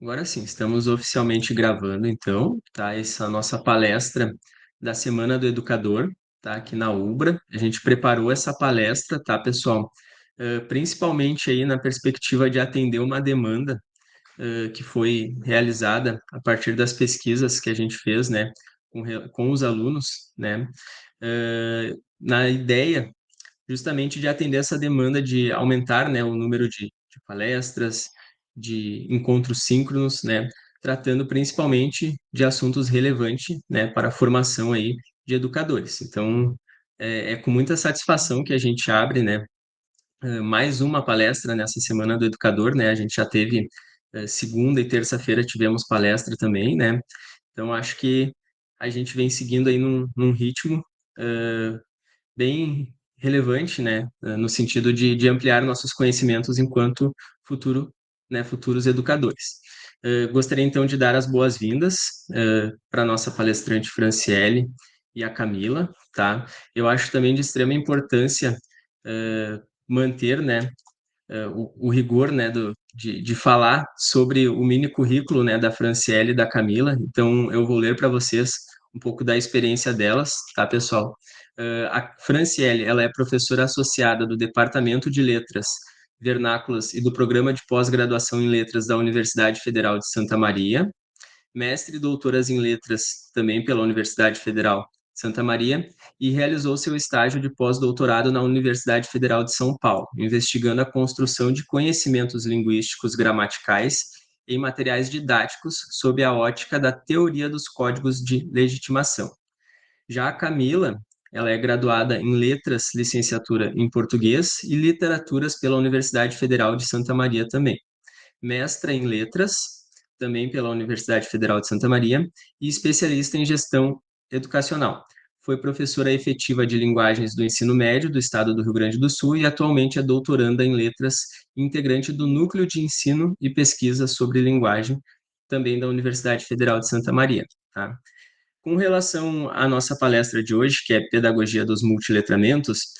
Agora sim, estamos oficialmente gravando, então, tá? Essa nossa palestra da Semana do Educador, tá? Aqui na Ubra. A gente preparou essa palestra, tá, pessoal? Principalmente aí na perspectiva de atender uma demanda, que foi realizada a partir das pesquisas que a gente fez, né, com os alunos, né? Na ideia justamente de atender essa demanda de aumentar, né, o número de palestras, de encontros síncronos, né, tratando principalmente de assuntos relevantes, né, para a formação aí de educadores. Então, é com muita satisfação que a gente abre, né, mais uma palestra nessa Semana do Educador, né, a gente já teve segunda e terça-feira tivemos palestra também, né, então acho que a gente vem seguindo aí num ritmo bem relevante, né, no sentido de ampliar nossos conhecimentos enquanto futuro, né, futuros educadores. Gostaria então de dar as boas-vindas para a nossa palestrante Franciele e a Camila, tá? Eu acho também de extrema importância manter, né, o rigor, né, de falar sobre o mini currículo, né, da Franciele e da Camila. Então, eu vou ler para vocês um pouco da experiência delas, tá, pessoal? A Franciele, ela é professora associada do Departamento de Letras Vernáculas e do Programa de Pós-Graduação em Letras da Universidade Federal de Santa Maria, mestre e doutoras em letras também pela Universidade Federal de Santa Maria e realizou seu estágio de pós-doutorado na Universidade Federal de São Paulo, investigando a construção de conhecimentos linguísticos gramaticais em materiais didáticos sob a ótica da teoria dos códigos de legitimação. Já a Camila, ela é graduada em Letras, licenciatura em Português e Literaturas pela Universidade Federal de Santa Maria também, mestra em Letras, também pela Universidade Federal de Santa Maria, e especialista em gestão educacional. Foi professora efetiva de linguagens do ensino médio do estado do Rio Grande do Sul e atualmente é doutoranda em letras, integrante do Núcleo de Ensino e Pesquisa sobre Linguagem, também da Universidade Federal de Santa Maria. Tá? Com relação à nossa palestra de hoje, que é Pedagogia dos Multiletramentos,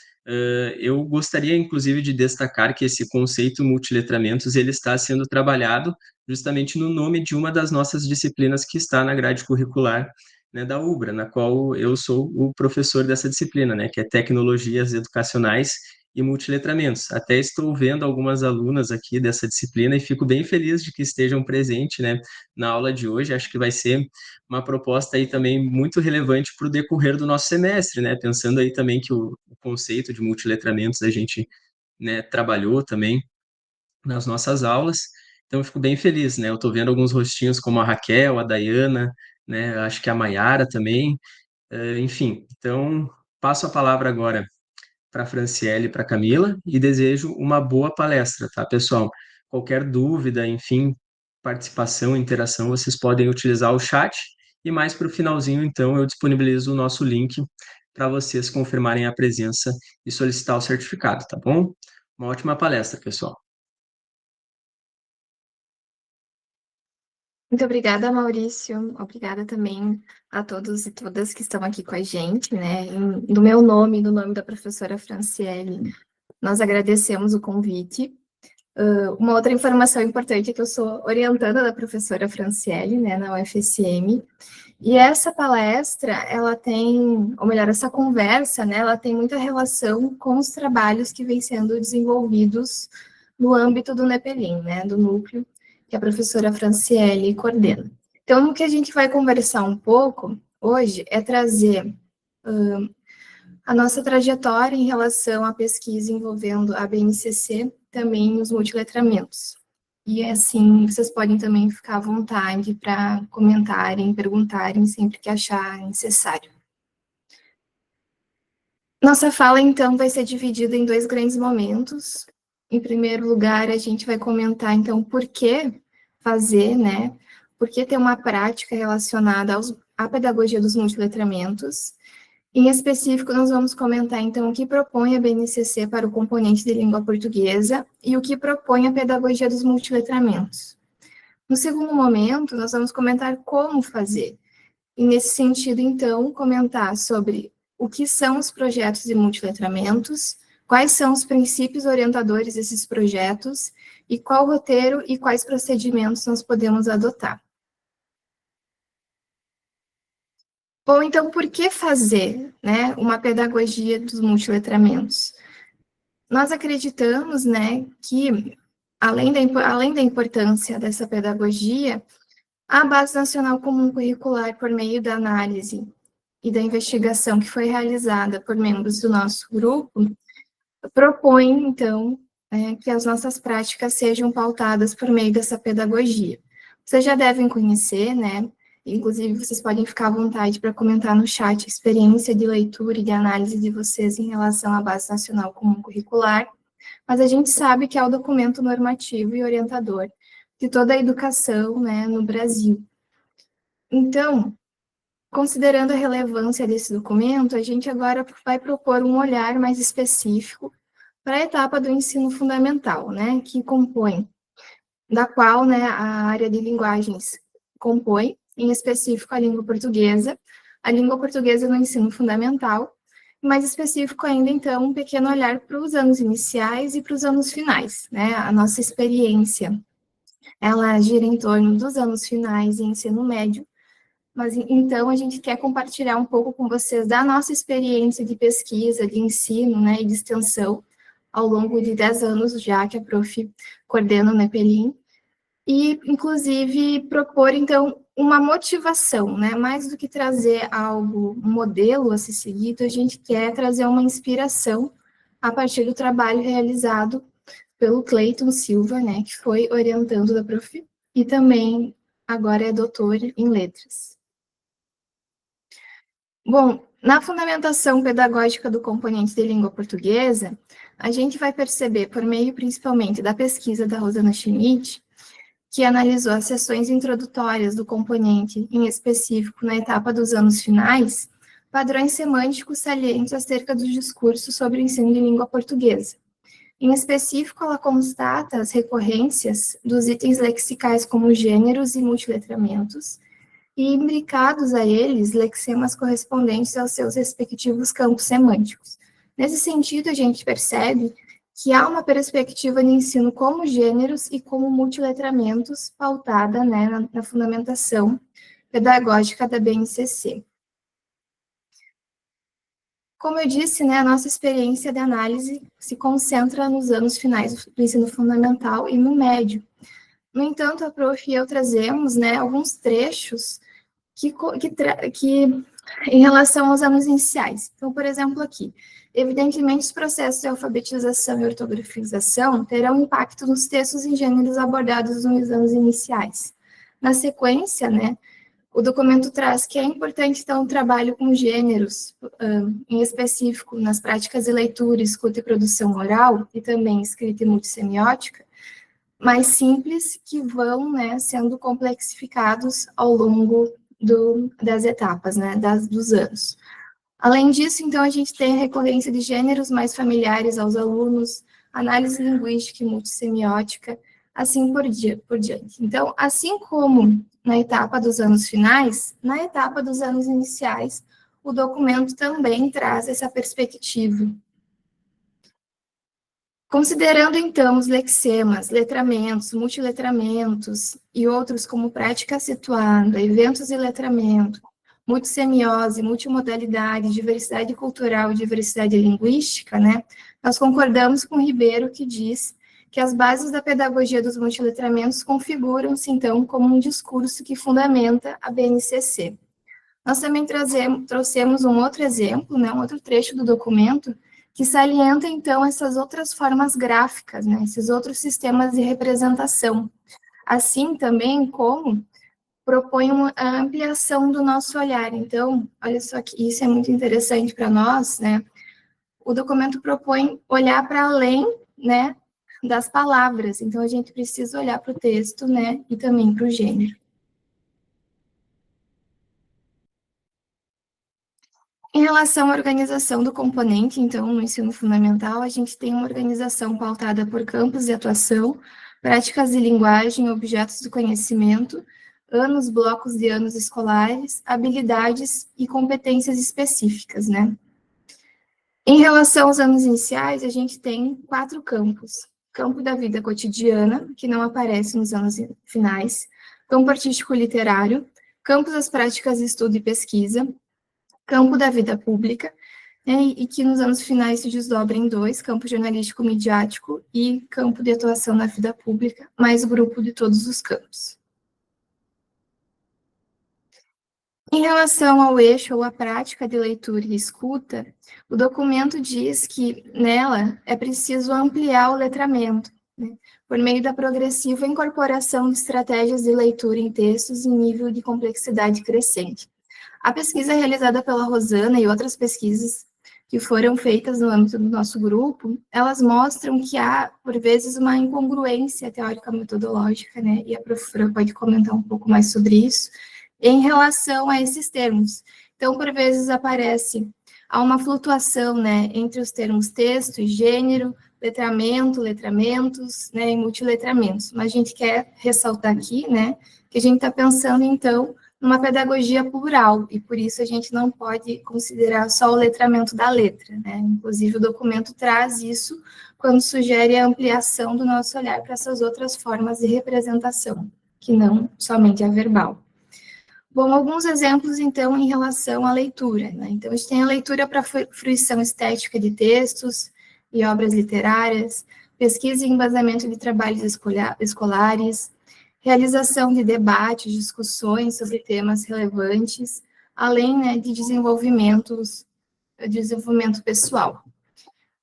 eu gostaria, inclusive, de destacar que esse conceito multiletramentos ele está sendo trabalhado justamente no nome de uma das nossas disciplinas que está na grade curricular, né, da UBRA, na qual eu sou o professor dessa disciplina, né, que é Tecnologias Educacionais e Multiletramentos. Até estou vendo algumas alunas aqui dessa disciplina e fico bem feliz de que estejam presentes, né, na aula de hoje. Acho que vai ser uma proposta aí também muito relevante para o decorrer do nosso semestre, né? Pensando aí também que o conceito de multiletramentos a gente, né, trabalhou também nas nossas aulas. Então eu fico bem feliz, né? Eu estou vendo alguns rostinhos como a Raquel, a Dayana, né? Acho que a Maiara também. Enfim, então passo a palavra agora para a Franciele e para a Camila e desejo uma boa palestra, tá, pessoal? Qualquer dúvida, enfim, participação, interação, vocês podem utilizar o chat e mais para o finalzinho, então, eu disponibilizo o nosso link para vocês confirmarem a presença e solicitar o certificado, tá bom? Uma ótima palestra, pessoal. Muito obrigada, Maurício. Obrigada também a todos e todas que estão aqui com a gente, né? No meu nome, no nome da professora Franciele, nós agradecemos o convite. Uma outra informação importante é que eu sou orientanda da professora Franciele, né, na UFSM, e essa palestra, ela tem, ou melhor, essa conversa, né, ela tem muita relação com os trabalhos que vêm sendo desenvolvidos no âmbito do NEPELIM, né, do núcleo que a professora Franciele coordena. Então, o que a gente vai conversar um pouco hoje é trazer a nossa trajetória em relação à pesquisa envolvendo a BNCC, também os multiletramentos. E assim, vocês podem também ficar à vontade para comentarem, perguntarem sempre que achar necessário. Nossa fala, então, vai ser dividida em dois grandes momentos. Em primeiro lugar, a gente vai comentar, então, por que fazer, né? Por que ter uma prática relacionada à pedagogia dos multiletramentos. Em específico, nós vamos comentar, então, o que propõe a BNCC para o componente de língua portuguesa e o que propõe a pedagogia dos multiletramentos. No segundo momento, nós vamos comentar como fazer. E, nesse sentido, então, comentar sobre o que são os projetos de multiletramentos, Quais são os princípios orientadores desses projetos e qual roteiro e quais procedimentos nós podemos adotar. Bom, então, por que fazer, né, uma pedagogia dos multiletramentos? Nós acreditamos, né, que, além da importância dessa pedagogia, a Base Nacional Comum Curricular, por meio da análise e da investigação que foi realizada por membros do nosso grupo, propõe, então, que as nossas práticas sejam pautadas por meio dessa pedagogia. Vocês já devem conhecer, né? Inclusive, vocês podem ficar à vontade para comentar no chat a experiência de leitura e de análise de vocês em relação à Base Nacional Comum Curricular, mas a gente sabe que é o documento normativo e orientador de toda a educação, né, no Brasil. Então, considerando a relevância desse documento, a gente agora vai propor um olhar mais específico para a etapa do ensino fundamental, né, que compõe, da qual, né, a área de linguagens compõe, em específico a língua portuguesa no ensino fundamental, mais específico ainda, então, um pequeno olhar para os anos iniciais e para os anos finais, né, a nossa experiência, ela gira em torno dos anos finais e ensino médio, mas então a gente quer compartilhar um pouco com vocês da nossa experiência de pesquisa, de ensino, né, e de extensão, ao longo de 10 anos já que a Prof. coordena o NEPELIM, e, inclusive, propor, então, uma motivação, né, mais do que trazer algo, um modelo a ser seguido, a gente quer trazer uma inspiração a partir do trabalho realizado pelo Cleiton Silva, né, que foi orientando da Prof. E também agora é doutor em letras. Bom, na fundamentação pedagógica do componente de língua portuguesa, a gente vai perceber, por meio principalmente da pesquisa da Rosana Schmidt, que analisou as sessões introdutórias do componente, em específico na etapa dos anos finais, padrões semânticos salientes acerca dos discursos sobre o ensino de língua portuguesa. Em específico, ela constata as recorrências dos itens lexicais como gêneros e multiletramentos, e imbricados a eles, lexemas correspondentes aos seus respectivos campos semânticos. Nesse sentido, a gente percebe que há uma perspectiva de ensino como gêneros e como multiletramentos pautada, né, na fundamentação pedagógica da BNCC. Como eu disse, né, a nossa experiência de análise se concentra nos anos finais do ensino fundamental e no médio. No entanto, a Prof. e eu trazemos, né, alguns trechos que em relação aos anos iniciais. Então, por exemplo, aqui, evidentemente, os processos de alfabetização e ortografização terão impacto nos textos e gêneros abordados nos anos iniciais. Na sequência, né, o documento traz que é importante, então, o trabalho com gêneros, em específico, nas práticas de leitura, escuta e produção oral, e também escrita e multissemiótica, mais simples, que vão, né, sendo complexificados ao longo das etapas, né, dos anos. Além disso, então, a gente tem a recorrência de gêneros mais familiares aos alunos, análise linguística e multissemiótica, assim por diante. Então, assim como na etapa dos anos finais, na etapa dos anos iniciais, o documento também traz essa perspectiva. Considerando, então, os lexemas, letramentos, multiletramentos e outros como prática situada, eventos de letramento, multissemiose, multimodalidade, diversidade cultural e diversidade linguística, né, nós concordamos com o Ribeiro, que diz que as bases da pedagogia dos multiletramentos configuram-se, então, como um discurso que fundamenta a BNCC. Nós também trouxemos um outro exemplo, né, um outro trecho do documento, que salienta, então, essas outras formas gráficas, né, esses outros sistemas de representação, assim também como propõe a ampliação do nosso olhar. Então, olha só que isso é muito interessante para nós, né, o documento propõe olhar para além, né, das palavras, então a gente precisa olhar para o texto, né, e também para o gênero. Em relação à organização do componente, então, no ensino fundamental, a gente tem uma organização pautada por campos de atuação, práticas de linguagem, objetos do conhecimento, anos, blocos de anos escolares, habilidades e competências específicas, né? Em relação aos anos iniciais, a gente tem 4 campos. Campo da vida cotidiana, que não aparece nos anos finais, campo artístico-literário, campo das práticas de estudo e pesquisa, campo da vida pública, né, e que nos anos finais se desdobra em 2, campo jornalístico-midiático e campo de atuação na vida pública, mais grupo de todos os campos. Em relação ao eixo ou à prática de leitura e escuta, o documento diz que nela é preciso ampliar o letramento, né, por meio da progressiva incorporação de estratégias de leitura em textos em nível de complexidade crescente. A pesquisa realizada pela Rosana e outras pesquisas que foram feitas no âmbito do nosso grupo, elas mostram que há, por vezes, uma incongruência teórica-metodológica, né, e a professora pode comentar um pouco mais sobre isso, em relação a esses termos. Então, por vezes, há uma flutuação, né, entre os termos texto e gênero, letramento, letramentos, né, e multiletramentos. Mas a gente quer ressaltar aqui, né, que a gente está pensando, então, numa pedagogia plural, e por isso a gente não pode considerar só o letramento da letra, né? Inclusive, o documento traz isso quando sugere a ampliação do nosso olhar para essas outras formas de representação, que não somente a verbal. Bom, alguns exemplos, então, em relação à leitura, né? Então, a gente tem a leitura para fruição estética de textos e obras literárias, pesquisa e embasamento de trabalhos escolares, realização de debates, discussões sobre temas relevantes, além, né, de desenvolvimento pessoal.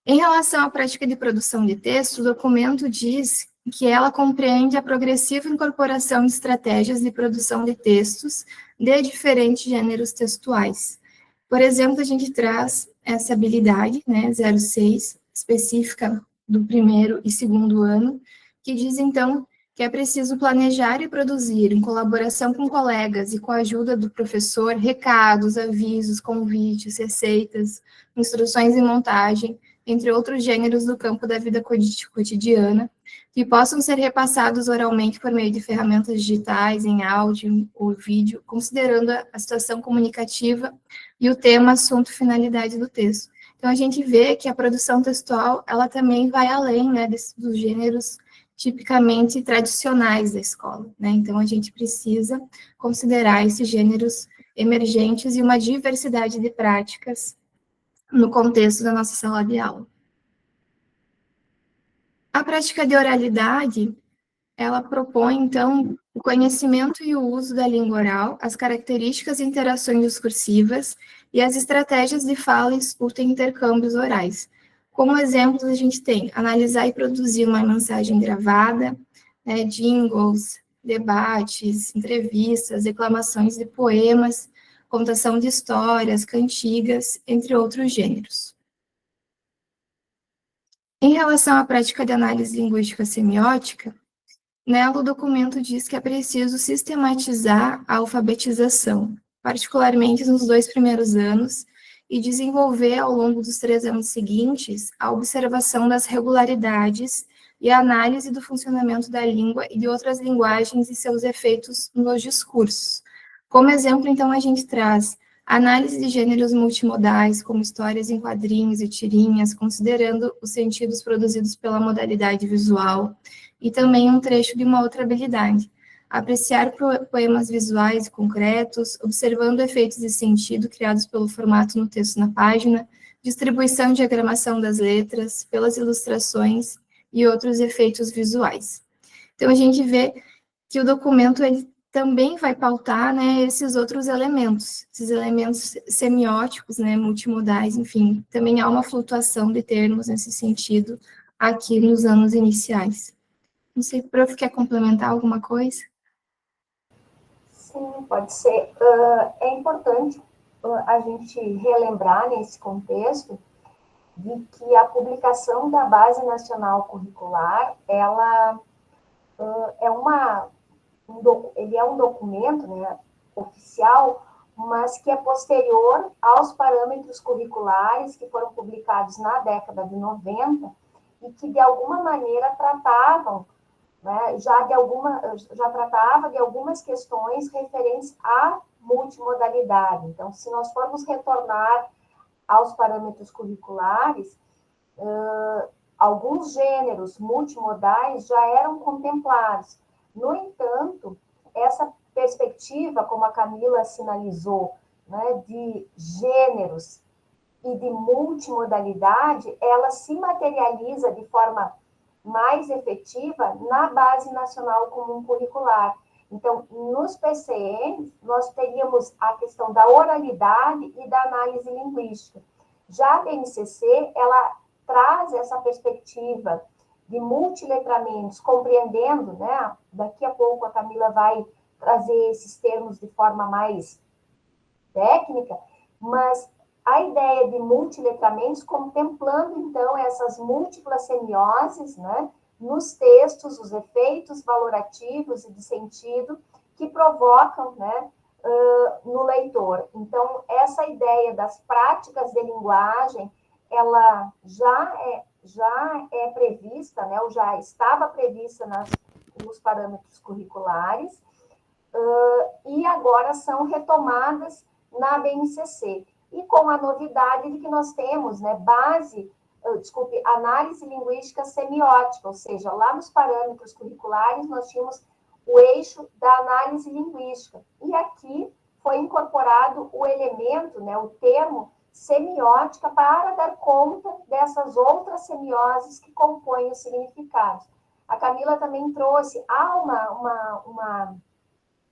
Em relação à prática de produção de texto, o documento diz que ela compreende a progressiva incorporação de estratégias de produção de textos de diferentes gêneros textuais. Por exemplo, a gente traz essa habilidade, né, 06, específica do primeiro e segundo ano, que diz, então, que é preciso planejar e produzir, em colaboração com colegas e com a ajuda do professor, recados, avisos, convites, receitas, instruções e montagem, entre outros gêneros do campo da vida cotidiana, que possam ser repassados oralmente por meio de ferramentas digitais, em áudio ou vídeo, considerando a situação comunicativa e o tema, assunto, finalidade do texto. Então, a gente vê que a produção textual, ela também vai além, né, dos gêneros tipicamente tradicionais da escola, né? Então, a gente precisa considerar esses gêneros emergentes e uma diversidade de práticas no contexto da nossa sala de aula. A prática de oralidade, ela propõe, então, o conhecimento e o uso da língua oral, as características e interações discursivas e as estratégias de fala, escuta e intercâmbios orais. Como exemplos, a gente tem analisar e produzir uma mensagem gravada, né, jingles, debates, entrevistas, declamações de poemas, contação de histórias, cantigas, entre outros gêneros. Em relação à prática de análise linguística semiótica, nela o documento diz que é preciso sistematizar a alfabetização, particularmente nos 2 primeiros anos, e desenvolver ao longo dos 3 anos seguintes a observação das regularidades e a análise do funcionamento da língua e de outras linguagens e seus efeitos nos discursos. Como exemplo, então, a gente traz análise de gêneros multimodais, como histórias em quadrinhos e tirinhas, considerando os sentidos produzidos pela modalidade visual, e também um trecho de uma outra habilidade, apreciar poemas visuais e concretos, observando efeitos de sentido criados pelo formato no texto na página, distribuição e diagramação das letras, pelas ilustrações e outros efeitos visuais. Então, a gente vê que o documento ele também vai pautar, né, esses outros elementos, esses elementos semióticos, né, multimodais, enfim, também há uma flutuação de termos nesse sentido aqui nos anos iniciais. Não sei, prof, quer complementar alguma coisa? Sim, pode ser. É importante a gente relembrar nesse contexto de que a publicação da Base Nacional Curricular, ela ele é um documento, né, oficial, mas que é posterior aos parâmetros curriculares que foram publicados na década de 90 e que, de alguma maneira, tratavam, né, já tratava de algumas questões referentes à multimodalidade. Então, se nós formos retornar aos parâmetros curriculares, alguns gêneros multimodais já eram contemplados. No entanto, essa perspectiva, como a Camila sinalizou, né, de gêneros e de multimodalidade, ela se materializa de forma mais efetiva na Base Nacional Comum Curricular. Então, nos PCNs, nós teríamos a questão da oralidade e da análise linguística. Já a BNCC, ela traz essa perspectiva de multiletramentos, compreendendo, né? Daqui a pouco a Camila vai trazer esses termos de forma mais técnica, mas a ideia de multiletramentos contemplando, então, essas múltiplas semioses, né? Nos textos, os efeitos valorativos e de sentido que provocam, né? No leitor. Então, essa ideia das práticas de linguagem, ela já é prevista, né, ou já estava prevista nos parâmetros curriculares, e agora são retomadas na BNCC. E com a novidade de que nós temos, né, análise linguística semiótica, ou seja, lá nos parâmetros curriculares nós tínhamos o eixo da análise linguística. E aqui foi incorporado o elemento, né, o termo semiótica, para dar conta dessas outras semioses que compõem os significados. A Camila também trouxe,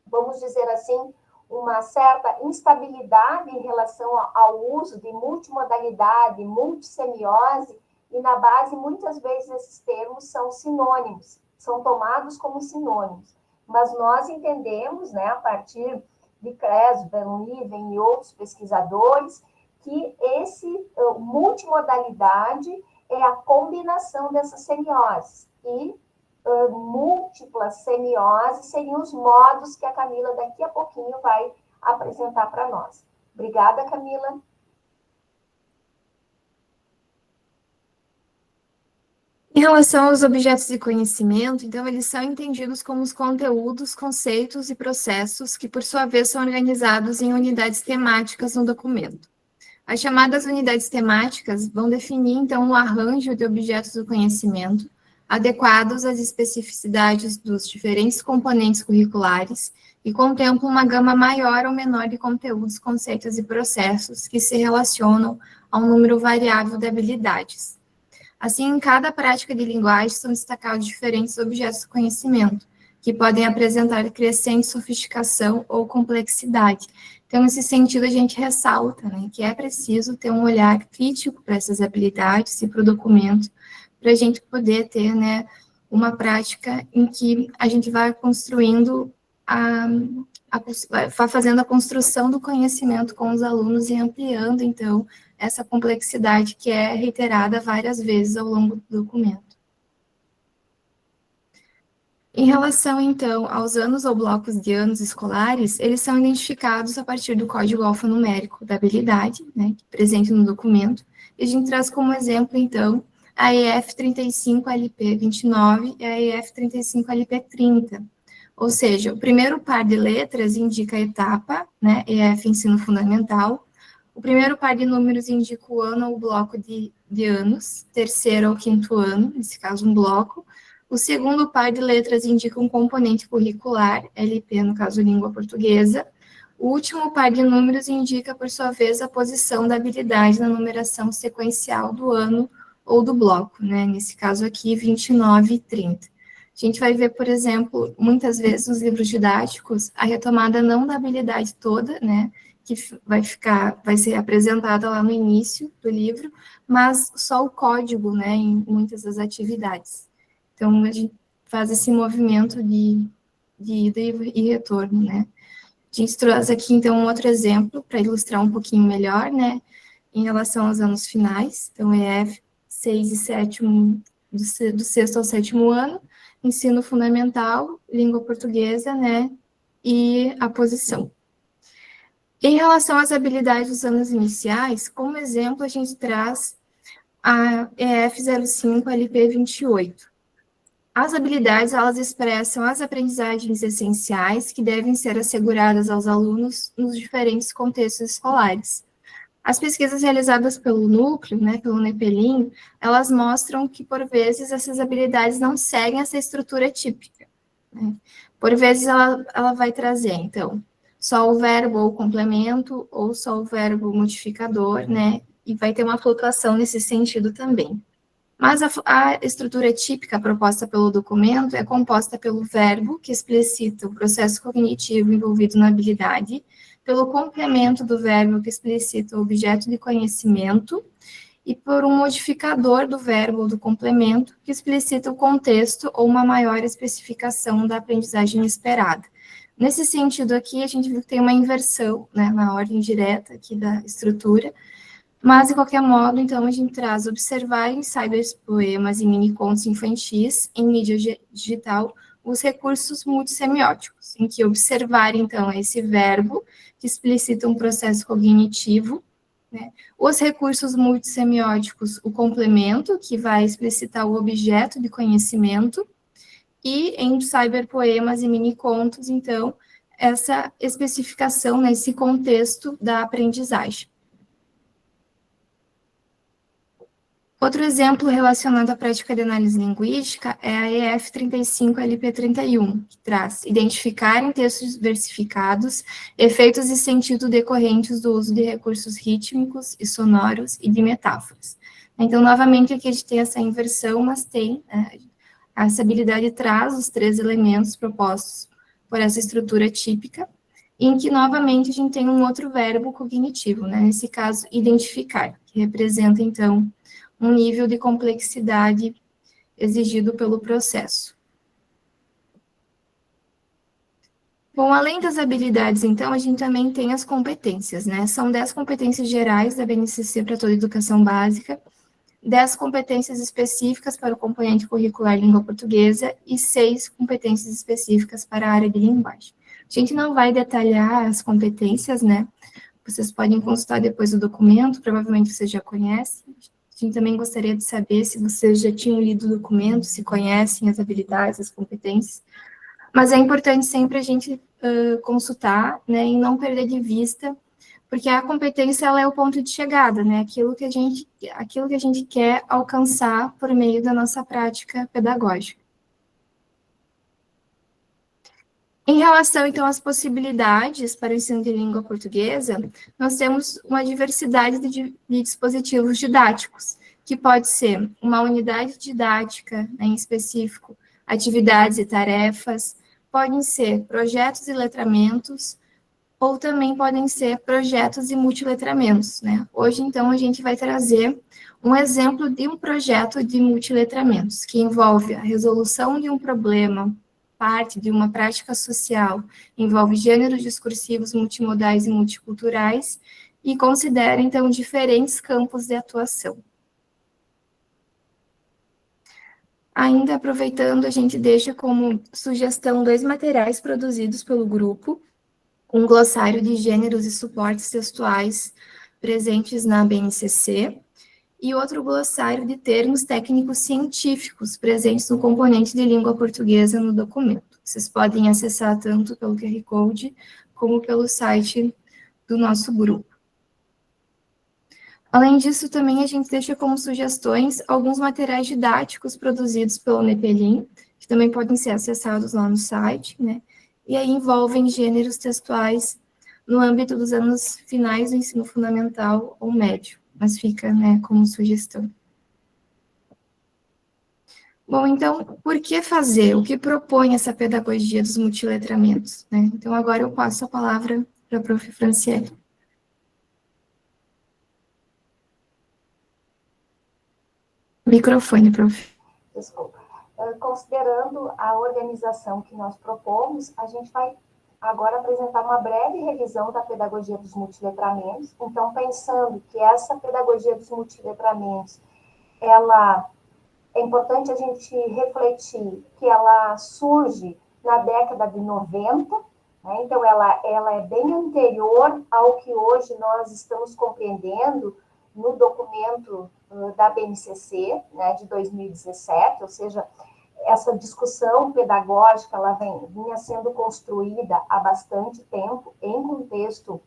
vamos dizer assim, uma certa instabilidade em relação ao uso de multimodalidade, multissemiose, e na base, muitas vezes, esses termos são sinônimos, são tomados como sinônimos. Mas nós entendemos, né, a partir de Kress, Van Leeuwen e outros pesquisadores, que esse multimodalidade é a combinação dessas semioses. E múltiplas semioses seriam os modos que a Camila daqui a pouquinho vai apresentar para nós. Obrigada, Camila. Em relação aos objetos de conhecimento, então, eles são entendidos como os conteúdos, conceitos e processos que, por sua vez, são organizados em unidades temáticas no documento. As chamadas unidades temáticas vão definir, então, o arranjo de objetos do conhecimento adequados às especificidades dos diferentes componentes curriculares e contemplam uma gama maior ou menor de conteúdos, conceitos e processos que se relacionam a um número variável de habilidades. Assim, em cada prática de linguagem são destacados diferentes objetos do conhecimento, que podem apresentar crescente sofisticação ou complexidade. Então, nesse sentido, a gente ressalta, né, que é preciso ter um olhar crítico para essas habilidades e para o documento, para a gente poder ter, né, uma prática em que a gente vai construindo, vai fazendo a construção do conhecimento com os alunos e ampliando, então, essa complexidade que é reiterada várias vezes ao longo do documento. Em relação, então, aos anos ou blocos de anos escolares, eles são identificados a partir do código alfanumérico da habilidade, né, presente no documento, e a gente traz como exemplo, então, a EF 35 LP 29 e a EF 35 LP 30. Ou seja, o primeiro par de letras indica a etapa, né, EF ensino fundamental, o primeiro par de números indica o ano ou bloco de anos, terceiro ou quinto ano, nesse caso um bloco. O segundo par de letras indica um componente curricular, LP, no caso língua portuguesa. O último par de números indica, por sua vez, a posição da habilidade na numeração sequencial do ano ou do bloco, né? Nesse caso aqui, 29 e 30. A gente vai ver, por exemplo, muitas vezes nos livros didáticos, a retomada não da habilidade toda, né? Que vai ser apresentada lá no início do livro, mas só o código, né? Em muitas das atividades. Então, a gente faz esse movimento de ida e retorno, né? A gente traz aqui, então, um outro exemplo para ilustrar um pouquinho melhor, né? Em relação aos anos finais. Então, EF 6 e 7, do sexto ao sétimo ano, ensino fundamental, língua portuguesa, né? E a posição. Em relação às habilidades dos anos iniciais, como exemplo, a gente traz a EF 05 LP 28. As habilidades, elas expressam as aprendizagens essenciais que devem ser asseguradas aos alunos nos diferentes contextos escolares. As pesquisas realizadas pelo núcleo, né, pelo NEPELIN, elas mostram que, por vezes, essas habilidades não seguem essa estrutura típica, né? Por vezes, ela vai trazer, então, só o verbo ou complemento, ou só o verbo modificador, né, e vai ter uma flutuação nesse sentido também. Mas a estrutura típica proposta pelo documento é composta pelo verbo, que explicita o processo cognitivo envolvido na habilidade, pelo complemento do verbo, que explicita o objeto de conhecimento, e por um modificador do verbo ou do complemento, que explicita o contexto ou uma maior especificação da aprendizagem esperada. Nesse sentido aqui, a gente viu que tem uma inversão, né, na ordem direta aqui da estrutura, mas, de qualquer modo, então, a gente traz observar em cyberpoemas e mini-contos infantis, em mídia digital, os recursos multissemióticos, em que observar, então, é esse verbo que explicita um processo cognitivo, né? Os recursos multissemióticos, o complemento, que vai explicitar o objeto de conhecimento, e em cyberpoemas e mini-contos, então, essa especificação nesse contexto da aprendizagem. Outro exemplo relacionado à prática de análise linguística é a EF 35LP31, que traz identificar em textos versificados efeitos e sentido decorrentes do uso de recursos rítmicos e sonoros e de metáforas. Então, novamente, aqui a gente tem essa inversão, mas tem, essa habilidade traz os 3 elementos propostos por essa estrutura típica, em que, novamente, a gente tem um outro verbo cognitivo, né? Nesse caso, identificar, que representa, então, um nível de complexidade exigido pelo processo. Bom, além das habilidades, então, a gente também tem as competências, né? São 10 competências gerais da BNCC para toda a educação básica, 10 competências específicas para o componente curricular língua portuguesa e 6 competências específicas para a área de linguagem. A gente não vai detalhar as competências, né? Vocês podem consultar depois o documento, provavelmente vocês já conhecem. A gente também gostaria de saber se vocês já tinham lido o documento, se conhecem as habilidades, as competências. Mas é importante sempre a gente consultar, né, e não perder de vista, porque a competência ela é o ponto de chegada, né, aquilo que a gente quer alcançar por meio da nossa prática pedagógica. Em relação, então, às possibilidades para o ensino de língua portuguesa, nós temos uma diversidade de dispositivos didáticos, que pode ser uma unidade didática, né, em específico, atividades e tarefas, podem ser projetos e letramentos, ou também podem ser projetos e multiletramentos, né? Hoje, então, a gente vai trazer um exemplo de um projeto de multiletramentos, que envolve a resolução de um problema, parte de uma prática social, envolve gêneros discursivos multimodais e multiculturais, e considera, então, diferentes campos de atuação. Ainda aproveitando, a gente deixa como sugestão 2 materiais produzidos pelo grupo, um glossário de gêneros e suportes textuais presentes na BNCC, e outro glossário de termos técnicos científicos presentes no componente de língua portuguesa no documento. Vocês podem acessar tanto pelo QR Code, como pelo site do nosso grupo. Além disso, também a gente deixa como sugestões alguns materiais didáticos produzidos pelo NEPELIN, que também podem ser acessados lá no site, né? E aí envolvem gêneros textuais no âmbito dos anos finais do ensino fundamental ou médio, mas fica, né, como sugestão. Bom, então, por que fazer? O que propõe essa pedagogia dos multiletramentos, né? Então, agora eu passo a palavra para a prof. Franciele. Microfone, prof. Desculpa. Considerando a organização que nós propomos, a gente vai agora apresentar uma breve revisão da pedagogia dos multiletramentos. Então, pensando que essa pedagogia dos multiletramentos, ela é importante a gente refletir que ela surge na década de 90, né? Então ela é bem anterior ao que hoje nós estamos compreendendo no documento da BNCC, né, de 2017, ou seja, essa discussão pedagógica ela vinha sendo construída há bastante tempo em contexto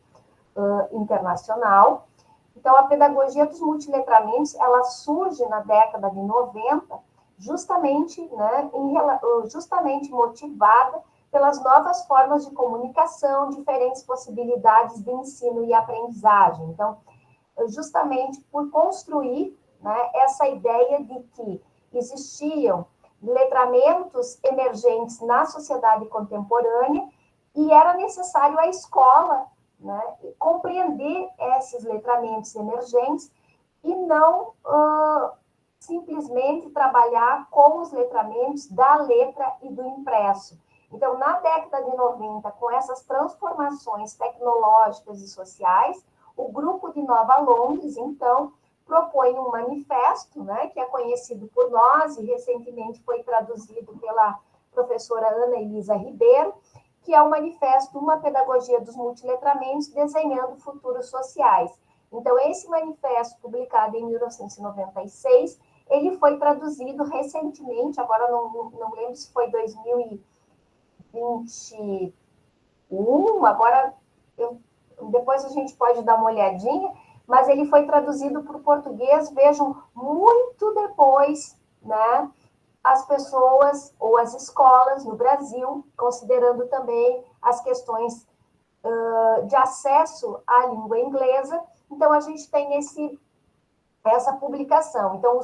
internacional, Então, a pedagogia dos multiletramentos, ela surge na década de 90, justamente, né, justamente motivada pelas novas formas de comunicação, diferentes possibilidades de ensino e aprendizagem. Então, justamente por construir, né, essa ideia de que existiam letramentos emergentes na sociedade contemporânea e era necessário a escola, né, compreender esses letramentos emergentes e não simplesmente trabalhar com os letramentos da letra e do impresso. Então, na década de 90, com essas transformações tecnológicas e sociais, o grupo de Nova Londres, então, propõe um manifesto, né, que é conhecido por nós e recentemente foi traduzido pela professora Ana Elisa Ribeiro, que é o manifesto Uma Pedagogia dos Multiletramentos, desenhando futuros sociais. Então, esse manifesto, publicado em 1996, ele foi traduzido recentemente, agora não lembro se foi 2021, agora depois a gente pode dar uma olhadinha, mas ele foi traduzido para o português, vejam, muito depois, né, as pessoas ou as escolas no Brasil, considerando também as questões de acesso à língua inglesa. Então, a gente tem essa publicação. Então,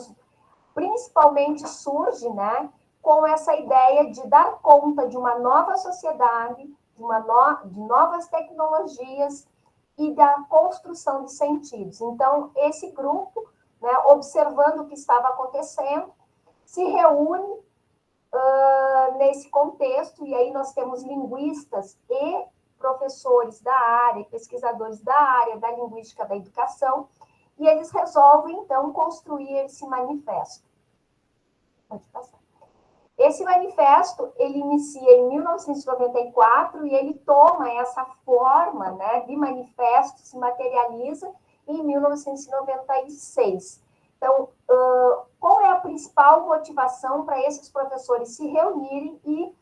principalmente surge, né, com essa ideia de dar conta de uma nova sociedade, de novas tecnologias e da construção de sentidos. Então, esse grupo, né, observando o que estava acontecendo, se reúne nesse contexto, e aí nós temos linguistas e professores da área, pesquisadores da área da linguística da educação, e eles resolvem, então, construir esse manifesto. Pode passar. Esse manifesto, ele inicia em 1994 e ele toma essa forma, né, de manifesto, se materializa em 1996. Então, qual é a principal motivação para esses professores se reunirem e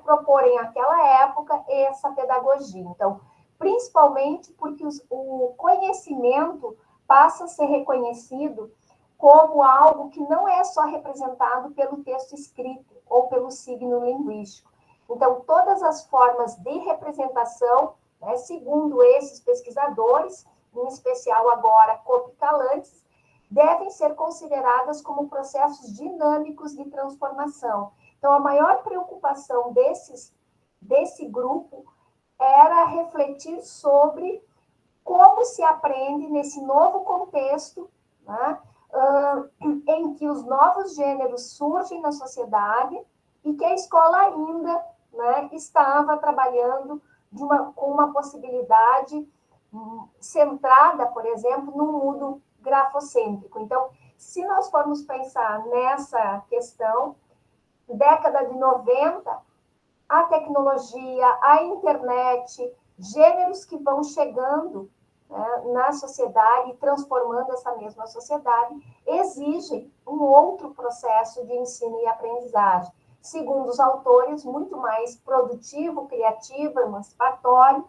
proporem naquela época essa pedagogia? Então, principalmente porque o conhecimento passa a ser reconhecido como algo que não é só representado pelo texto escrito ou pelo signo linguístico. Então, todas as formas de representação, né, segundo esses pesquisadores, em especial agora copicalantes, devem ser consideradas como processos dinâmicos de transformação. Então, a maior preocupação desse grupo era refletir sobre como se aprende nesse novo contexto, né, em que os novos gêneros surgem na sociedade e que a escola ainda, né, estava trabalhando com uma possibilidade centrada, por exemplo, no mundo grafocêntrico. Então, se nós formos pensar nessa questão, década de 90, a tecnologia, a internet, gêneros que vão chegando, né, na sociedade e transformando essa mesma sociedade, exigem um outro processo de ensino e aprendizagem. Segundo os autores, muito mais produtivo, criativo, emancipatório.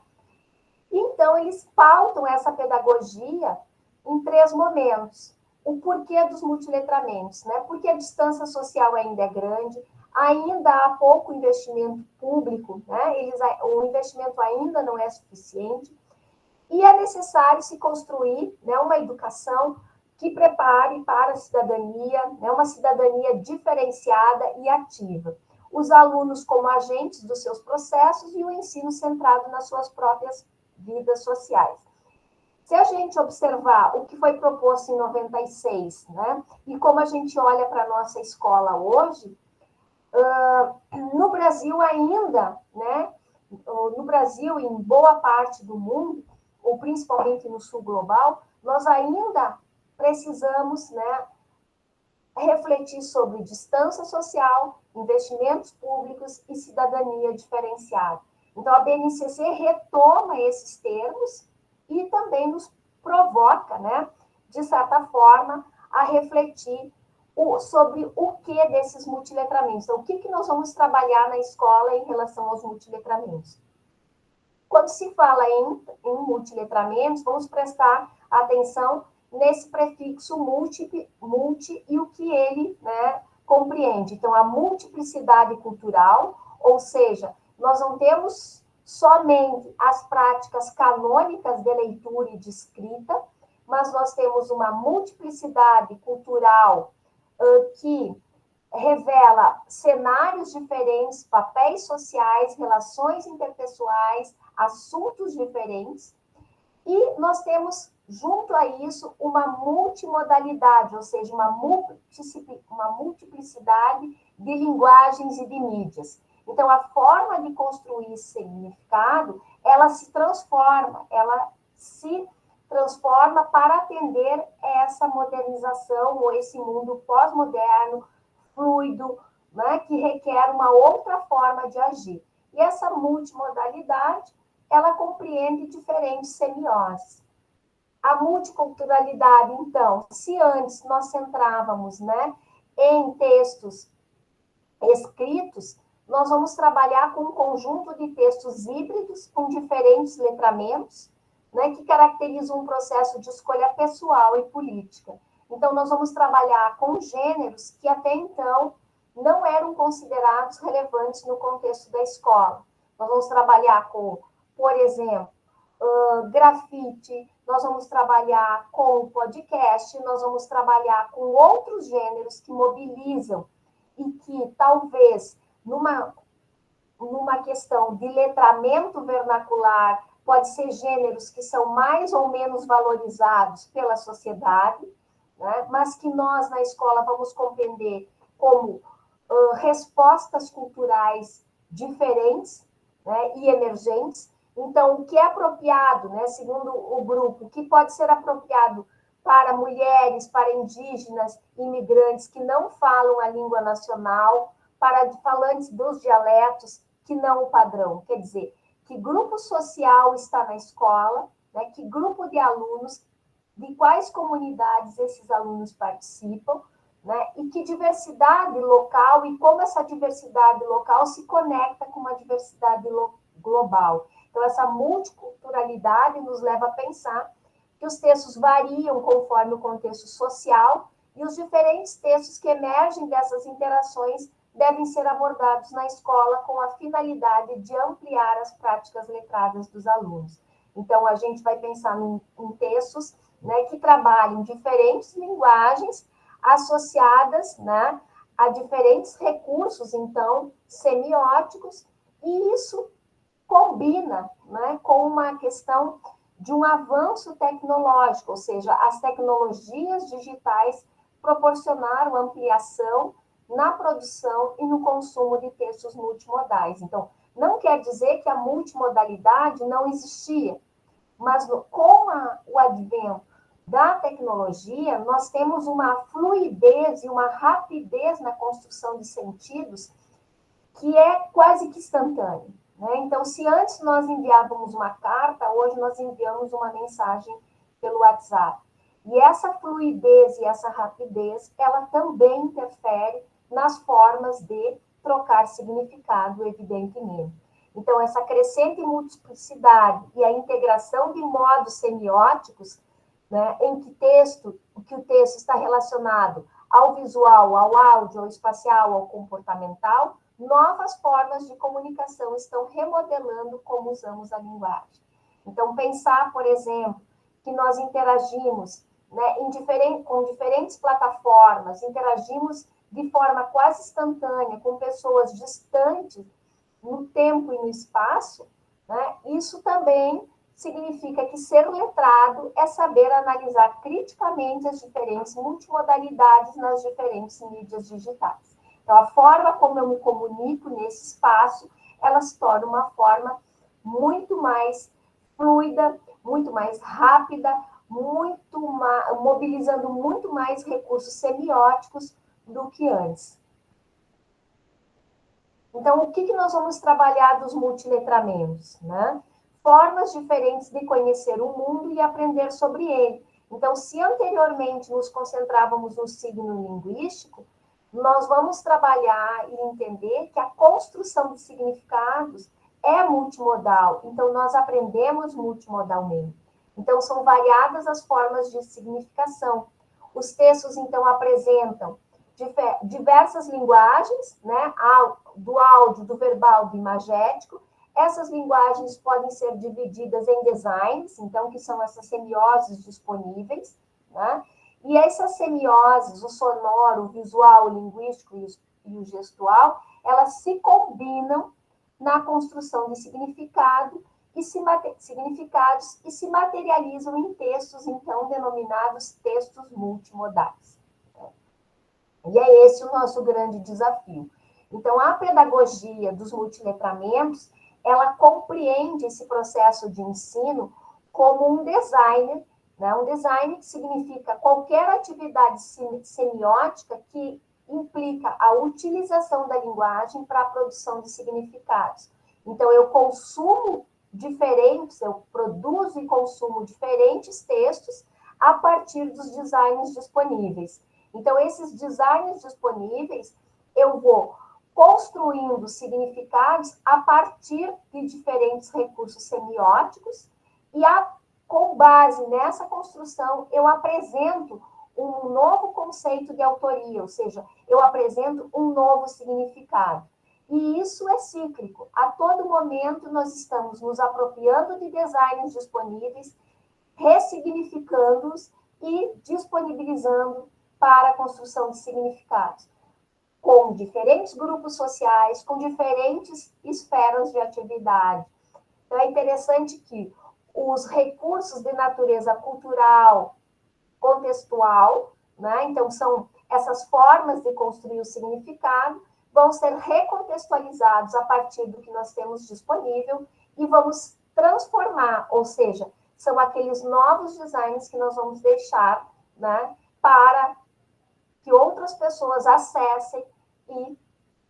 Então, eles pautam essa pedagogia em 3 momentos. O porquê dos multiletramentos, né? Porque a distância social ainda é grande, ainda há pouco investimento público, né? O investimento ainda não é suficiente, e é necessário se construir, né, uma educação que prepare para a cidadania, né, uma cidadania diferenciada e ativa. Os alunos como agentes dos seus processos e o ensino centrado nas suas próprias vidas sociais. Se a gente observar o que foi proposto em 96, né, e como a gente olha para a nossa escola hoje, no Brasil ainda, né, no Brasil e em boa parte do mundo, ou principalmente no sul global, nós ainda precisamos, né, refletir sobre distância social, investimentos públicos e cidadania diferenciada. Então, a BNCC retoma esses termos e também nos provoca, né, de certa forma, a refletir sobre o que desses multiletramentos. Então, o que nós vamos trabalhar na escola em relação aos multiletramentos? Quando se fala em multiletramentos, vamos prestar atenção nesse prefixo multi e o que ele, né, compreende. Então, a multiplicidade cultural, ou seja, nós não temos somente as práticas canônicas de leitura e de escrita, mas nós temos uma multiplicidade cultural que revela cenários diferentes, papéis sociais, relações interpessoais, assuntos diferentes, e nós temos, junto a isso, uma multimodalidade, ou seja, uma multiplicidade de linguagens e de mídias. Então, a forma de construir significado, ela se transforma para atender essa modernização ou esse mundo pós-moderno, fluido, né, que requer uma outra forma de agir. E essa multimodalidade, ela compreende diferentes semioses. A multiculturalidade, então, se antes nós centrávamos, né, em textos escritos, nós vamos trabalhar com um conjunto de textos híbridos, com diferentes letramentos, né, que caracterizam um processo de escolha pessoal e política. Então, nós vamos trabalhar com gêneros que até então não eram considerados relevantes no contexto da escola. Nós vamos trabalhar com, por exemplo, grafite, nós vamos trabalhar com podcast, nós vamos trabalhar com outros gêneros que mobilizam e que talvez numa questão de letramento vernacular, pode ser gêneros que são mais ou menos valorizados pela sociedade, né? Mas que nós, na escola, vamos compreender como respostas culturais diferentes, né, e emergentes. Então, o que é apropriado, né, segundo o grupo, o que pode ser apropriado para mulheres, para indígenas, imigrantes que não falam a língua nacional, para falantes dos dialetos que não o padrão. Quer dizer, que grupo social está na escola, né, que grupo de alunos, de quais comunidades esses alunos participam, né, e que diversidade local e como essa diversidade local se conecta com uma diversidade global. Então, essa multiculturalidade nos leva a pensar que os textos variam conforme o contexto social e os diferentes textos que emergem dessas interações devem ser abordados na escola com a finalidade de ampliar as práticas letradas dos alunos. Então, a gente vai pensar em textos, né, que trabalhem diferentes linguagens associadas, né, a diferentes recursos, então, semióticos, e isso combina, né, com uma questão de um avanço tecnológico, ou seja, as tecnologias digitais proporcionaram ampliação na produção e no consumo de textos multimodais. Então, não quer dizer que a multimodalidade não existia, mas com o advento da tecnologia, nós temos uma fluidez e uma rapidez na construção de sentidos que é quase que instantânea, né? Então, se antes nós enviávamos uma carta, hoje nós enviamos uma mensagem pelo WhatsApp. E essa fluidez e essa rapidez, ela também interfere nas formas de trocar significado, evidentemente. Então, essa crescente multiplicidade e a integração de modos semióticos, né, em que o texto está relacionado ao visual, ao áudio, ao espacial, ao comportamental, novas formas de comunicação estão remodelando como usamos a linguagem. Então, pensar, por exemplo, que nós interagimos, né, com diferentes plataformas, interagimos de forma quase instantânea com pessoas distantes no tempo e no espaço, né, isso também significa que ser letrado é saber analisar criticamente as diferentes multimodalidades nas diferentes mídias digitais. Então, a forma como eu me comunico nesse espaço, ela se torna uma forma muito mais fluida, muito mais rápida, mobilizando muito mais recursos semióticos do que antes. Então, o que nós vamos trabalhar dos multiletramentos, né? Formas diferentes de conhecer o mundo e aprender sobre ele. Então, se anteriormente nos concentrávamos no signo linguístico, nós vamos trabalhar e entender que a construção de significados é multimodal, então nós aprendemos multimodalmente. Então, são variadas as formas de significação. Os textos, então, apresentam diversas linguagens, né? Do áudio, do verbal, do imagético. Essas linguagens podem ser divididas em designs, então, que são essas semioses disponíveis, né? E essas semioses, o sonoro, o visual, o linguístico e o gestual, elas se combinam na construção de significados e se materializam em textos, então, denominados textos multimodais. E é esse o nosso grande desafio. Então, a pedagogia dos multiletramentos, ela compreende esse processo de ensino como um designer, né? Um design que significa qualquer atividade semiótica que implica a utilização da linguagem para a produção de significados. Então, eu produzo e consumo diferentes textos a partir dos designs disponíveis. Então, esses designs disponíveis, eu vou construindo significados a partir de diferentes recursos semióticos e, com base nessa construção, eu apresento um novo conceito de autoria, ou seja, eu apresento um novo significado. E isso é cíclico. A todo momento, nós estamos nos apropriando de designs disponíveis, ressignificando-os e disponibilizando para a construção de significados, com diferentes grupos sociais, com diferentes esferas de atividade. Então, é interessante que os recursos de natureza cultural, contextual, né? Então, são essas formas de construir o significado, vão ser recontextualizados a partir do que nós temos disponível e vamos transformar, ou seja, são aqueles novos designs que nós vamos deixar, né, para que outras pessoas acessem e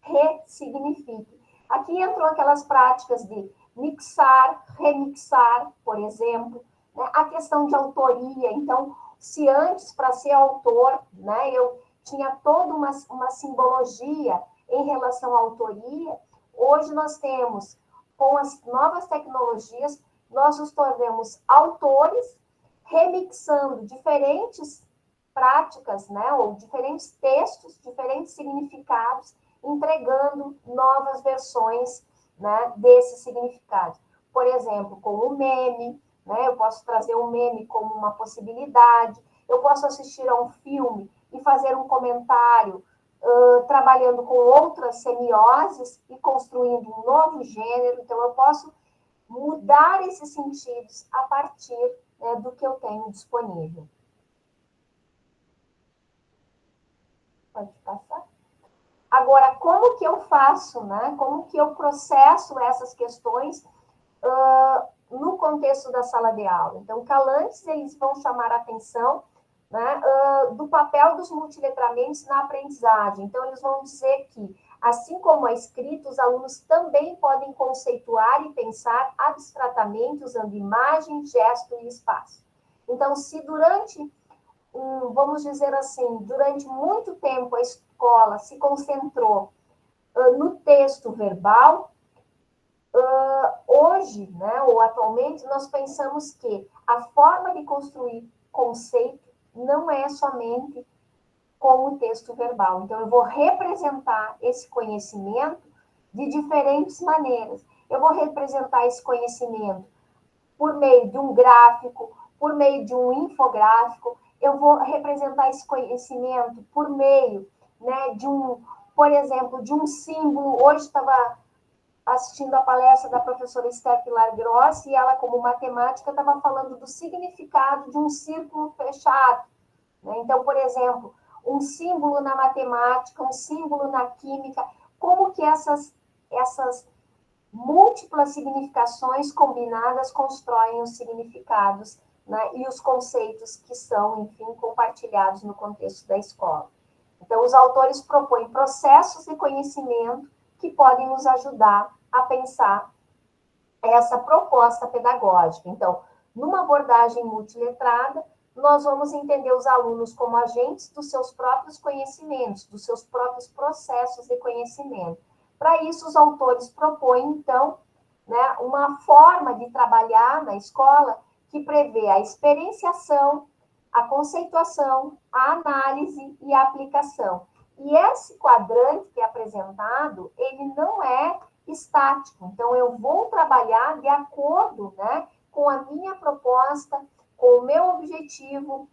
ressignifiquem. Aqui entram aquelas práticas de mixar, remixar, por exemplo, né? A questão de autoria. Então, se antes, para ser autor, né, eu tinha toda uma simbologia em relação à autoria, hoje nós temos, com as novas tecnologias, nós nos tornamos autores, remixando diferentes práticas, né, ou diferentes textos, diferentes significados, entregando novas versões, né, desses significados. Por exemplo, com o meme, né, eu posso trazer o meme como uma possibilidade, eu posso assistir a um filme e fazer um comentário trabalhando com outras semioses e construindo um novo gênero. Então, eu posso mudar esses sentidos a partir, né, do que eu tenho disponível. Pode passar. Agora, como que eu faço, né? Como que eu processo essas questões no contexto da sala de aula? Então, calantes, eles vão chamar a atenção, né, do papel dos multiletramentos na aprendizagem. Então, eles vão dizer que, assim como a escrita, os alunos também podem conceituar e pensar abstratamente usando imagem, gesto e espaço. Então, se durante vamos dizer assim, durante muito tempo a escola se concentrou no texto verbal, hoje, né, ou atualmente, nós pensamos que a forma de construir conceito não é somente com o texto verbal. Então, eu vou representar esse conhecimento de diferentes maneiras. Eu vou representar esse conhecimento por meio de um gráfico, por meio de um infográfico, eu vou representar esse conhecimento por meio, né, por exemplo, de um símbolo. Hoje estava assistindo a palestra da professora Esther Pilar Grossi, e ela, como matemática, estava falando do significado de um círculo fechado. Né? Então, por exemplo, um símbolo na matemática, um símbolo na química, como que essas múltiplas significações combinadas constroem os significados, né, e os conceitos que são, enfim, compartilhados no contexto da escola. Então, os autores propõem processos de conhecimento que podem nos ajudar a pensar essa proposta pedagógica. Então, numa abordagem multiletrada, nós vamos entender os alunos como agentes dos seus próprios conhecimentos, dos seus próprios processos de conhecimento. Para isso, os autores propõem, então, né, uma forma de trabalhar na escola que prevê a experienciação, a conceituação, a análise e a aplicação. E esse quadrante que é apresentado, ele não é estático. Então, eu vou trabalhar de acordo, né, com a minha proposta, com o meu objetivo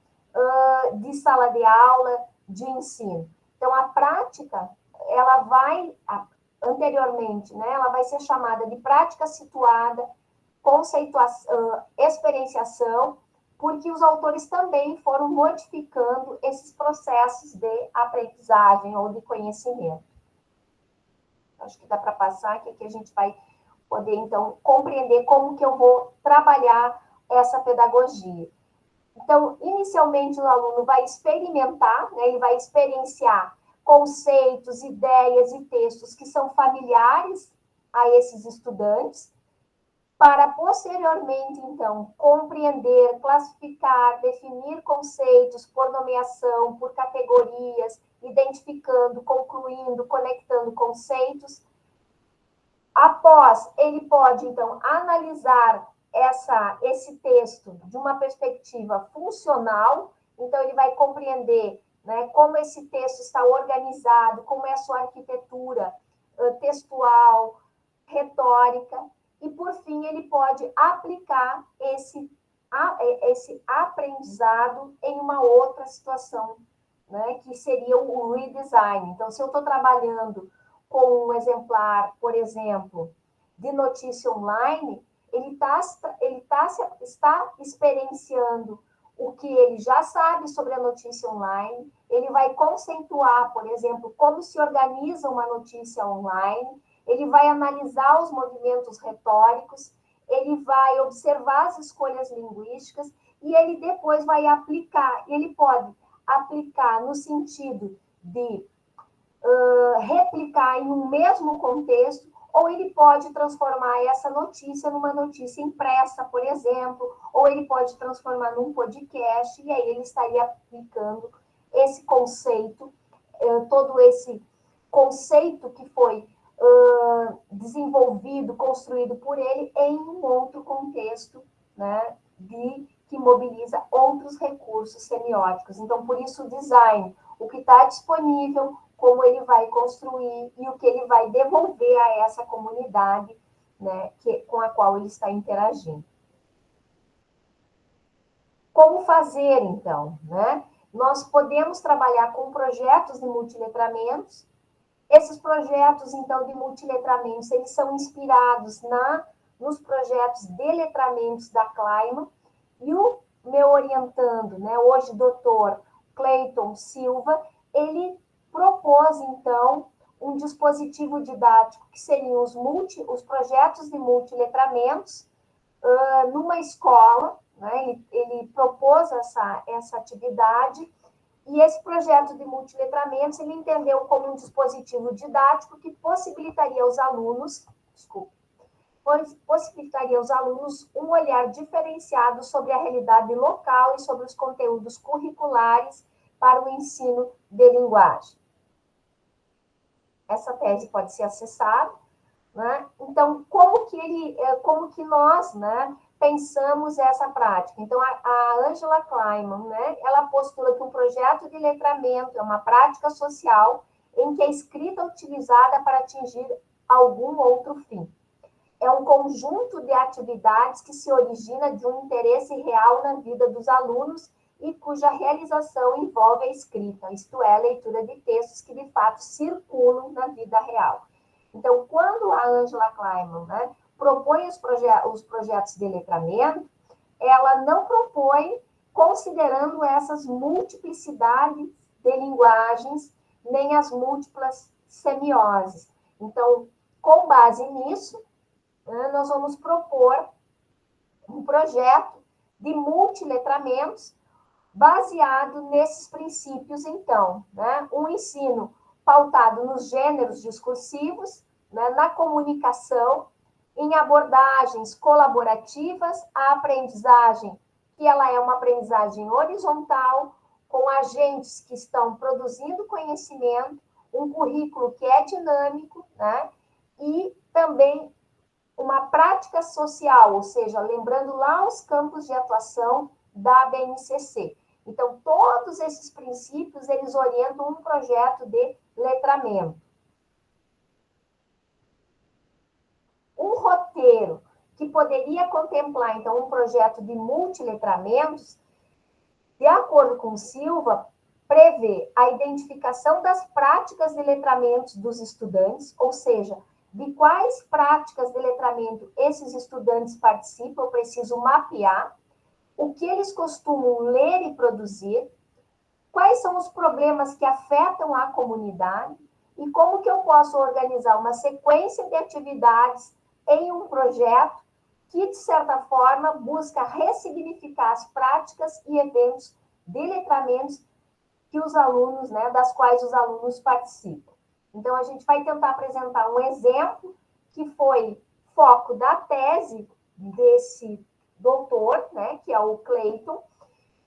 de sala de aula, de ensino. Então, a prática, ela vai, anteriormente, né, ela vai ser chamada de prática situada, conceituação, experienciação, porque os autores também foram modificando esses processos de aprendizagem ou de conhecimento. Acho que dá para passar, que aqui a gente vai poder, então, compreender como que eu vou trabalhar essa pedagogia. Então, inicialmente, o aluno vai experimentar, né, ele vai experienciar conceitos, ideias e textos que são familiares a esses estudantes, para posteriormente, então, compreender, classificar, definir conceitos por nomeação, por categorias, identificando, concluindo, conectando conceitos. Após, ele pode, então, analisar esse texto de uma perspectiva funcional, então ele vai compreender, né, como esse texto está organizado, como é a sua arquitetura textual, retórica, e, por fim, ele pode aplicar esse aprendizado em uma outra situação, né, que seria o redesign. Então, se eu estou trabalhando com um exemplar, por exemplo, de notícia online, ele está experienciando o que ele já sabe sobre a notícia online, ele vai conceituar, por exemplo, como se organiza uma notícia online, ele vai analisar os movimentos retóricos, ele vai observar as escolhas linguísticas e ele depois vai aplicar. Ele pode aplicar no sentido de replicar em um mesmo contexto, ou ele pode transformar essa notícia numa notícia impressa, por exemplo, ou ele pode transformar num podcast, e aí ele estaria aplicando esse conceito, todo esse conceito que foi desenvolvido, construído por ele em um outro contexto, né, que mobiliza outros recursos semióticos. Então, por isso, o design, o que está disponível, como ele vai construir e o que ele vai devolver a essa comunidade, né, com a qual ele está interagindo. Como fazer, então? Né? Nós podemos trabalhar com projetos de multiletramentos. Esses projetos, então, de multiletramentos, eles são inspirados nos projetos de letramentos da Clayman, e o meu orientando, né, hoje, doutor Cleiton Silva, ele propôs, então, um dispositivo didático que seriam os projetos de multiletramentos numa escola, né? Ele propôs essa atividade, e esse projeto de multiletramentos ele entendeu como um dispositivo didático que possibilitaria aos alunos, um olhar diferenciado sobre a realidade local e sobre os conteúdos curriculares para o ensino de linguagem. Essa tese pode ser acessada, né? Então, como que nós, né, pensamos essa prática? Então, a Angela Kleiman, né, ela postula que um projeto de letramento é uma prática social em que a escrita é utilizada para atingir algum outro fim. É um conjunto de atividades que se origina de um interesse real na vida dos alunos e cuja realização envolve a escrita, isto é, a leitura de textos que, de fato, circulam na vida real. Então, quando a Angela Kleiman, né, propõe os projetos de letramento, ela não propõe considerando essas multiplicidades de linguagens, nem as múltiplas semioses. Então, com base nisso, nós vamos propor um projeto de multiletramentos baseado nesses princípios, então, né? Um ensino pautado nos gêneros discursivos, né? Na comunicação, em abordagens colaborativas, a aprendizagem, que ela é uma aprendizagem horizontal, com agentes que estão produzindo conhecimento, um currículo que é dinâmico, né? E também uma prática social, ou seja, lembrando lá os campos de atuação da BNCC. Então, todos esses princípios, eles orientam um projeto de letramento. Um roteiro que poderia contemplar, então, um projeto de multiletramentos, de acordo com Silva, prevê a identificação das práticas de letramentos dos estudantes, ou seja, de quais práticas de letramento esses estudantes participam, eu preciso mapear, o que eles costumam ler e produzir, quais são os problemas que afetam a comunidade e como que eu posso organizar uma sequência de atividades em um projeto que, de certa forma, busca ressignificar as práticas e eventos de letramentos que os alunos, né, das quais os alunos participam. Então, a gente vai tentar apresentar um exemplo que foi foco da tese desse doutor, né, que é o Clayton,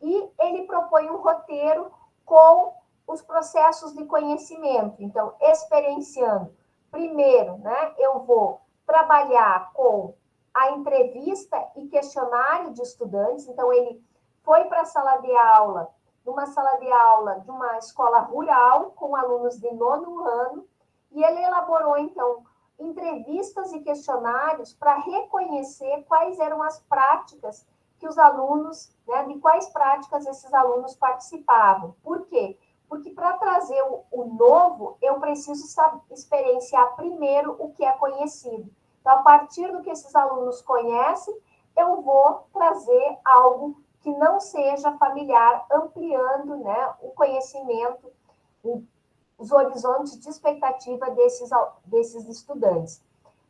e ele propõe um roteiro com os processos de conhecimento. Então, experienciando. Primeiro, né, eu vou trabalhar com a entrevista e questionário de estudantes. Então, ele foi para a sala de aula, numa sala de aula de uma escola rural, com alunos de 9º ano, e ele elaborou, então, entrevistas e questionários para reconhecer quais eram as práticas que os alunos, né, de quais práticas esses alunos participavam. Por quê? Porque para trazer o novo, eu preciso experienciar primeiro o que é conhecido. Então, a partir do que esses alunos conhecem, eu vou trazer algo que não seja familiar, ampliando, né, o conhecimento, os horizontes de expectativa desses estudantes.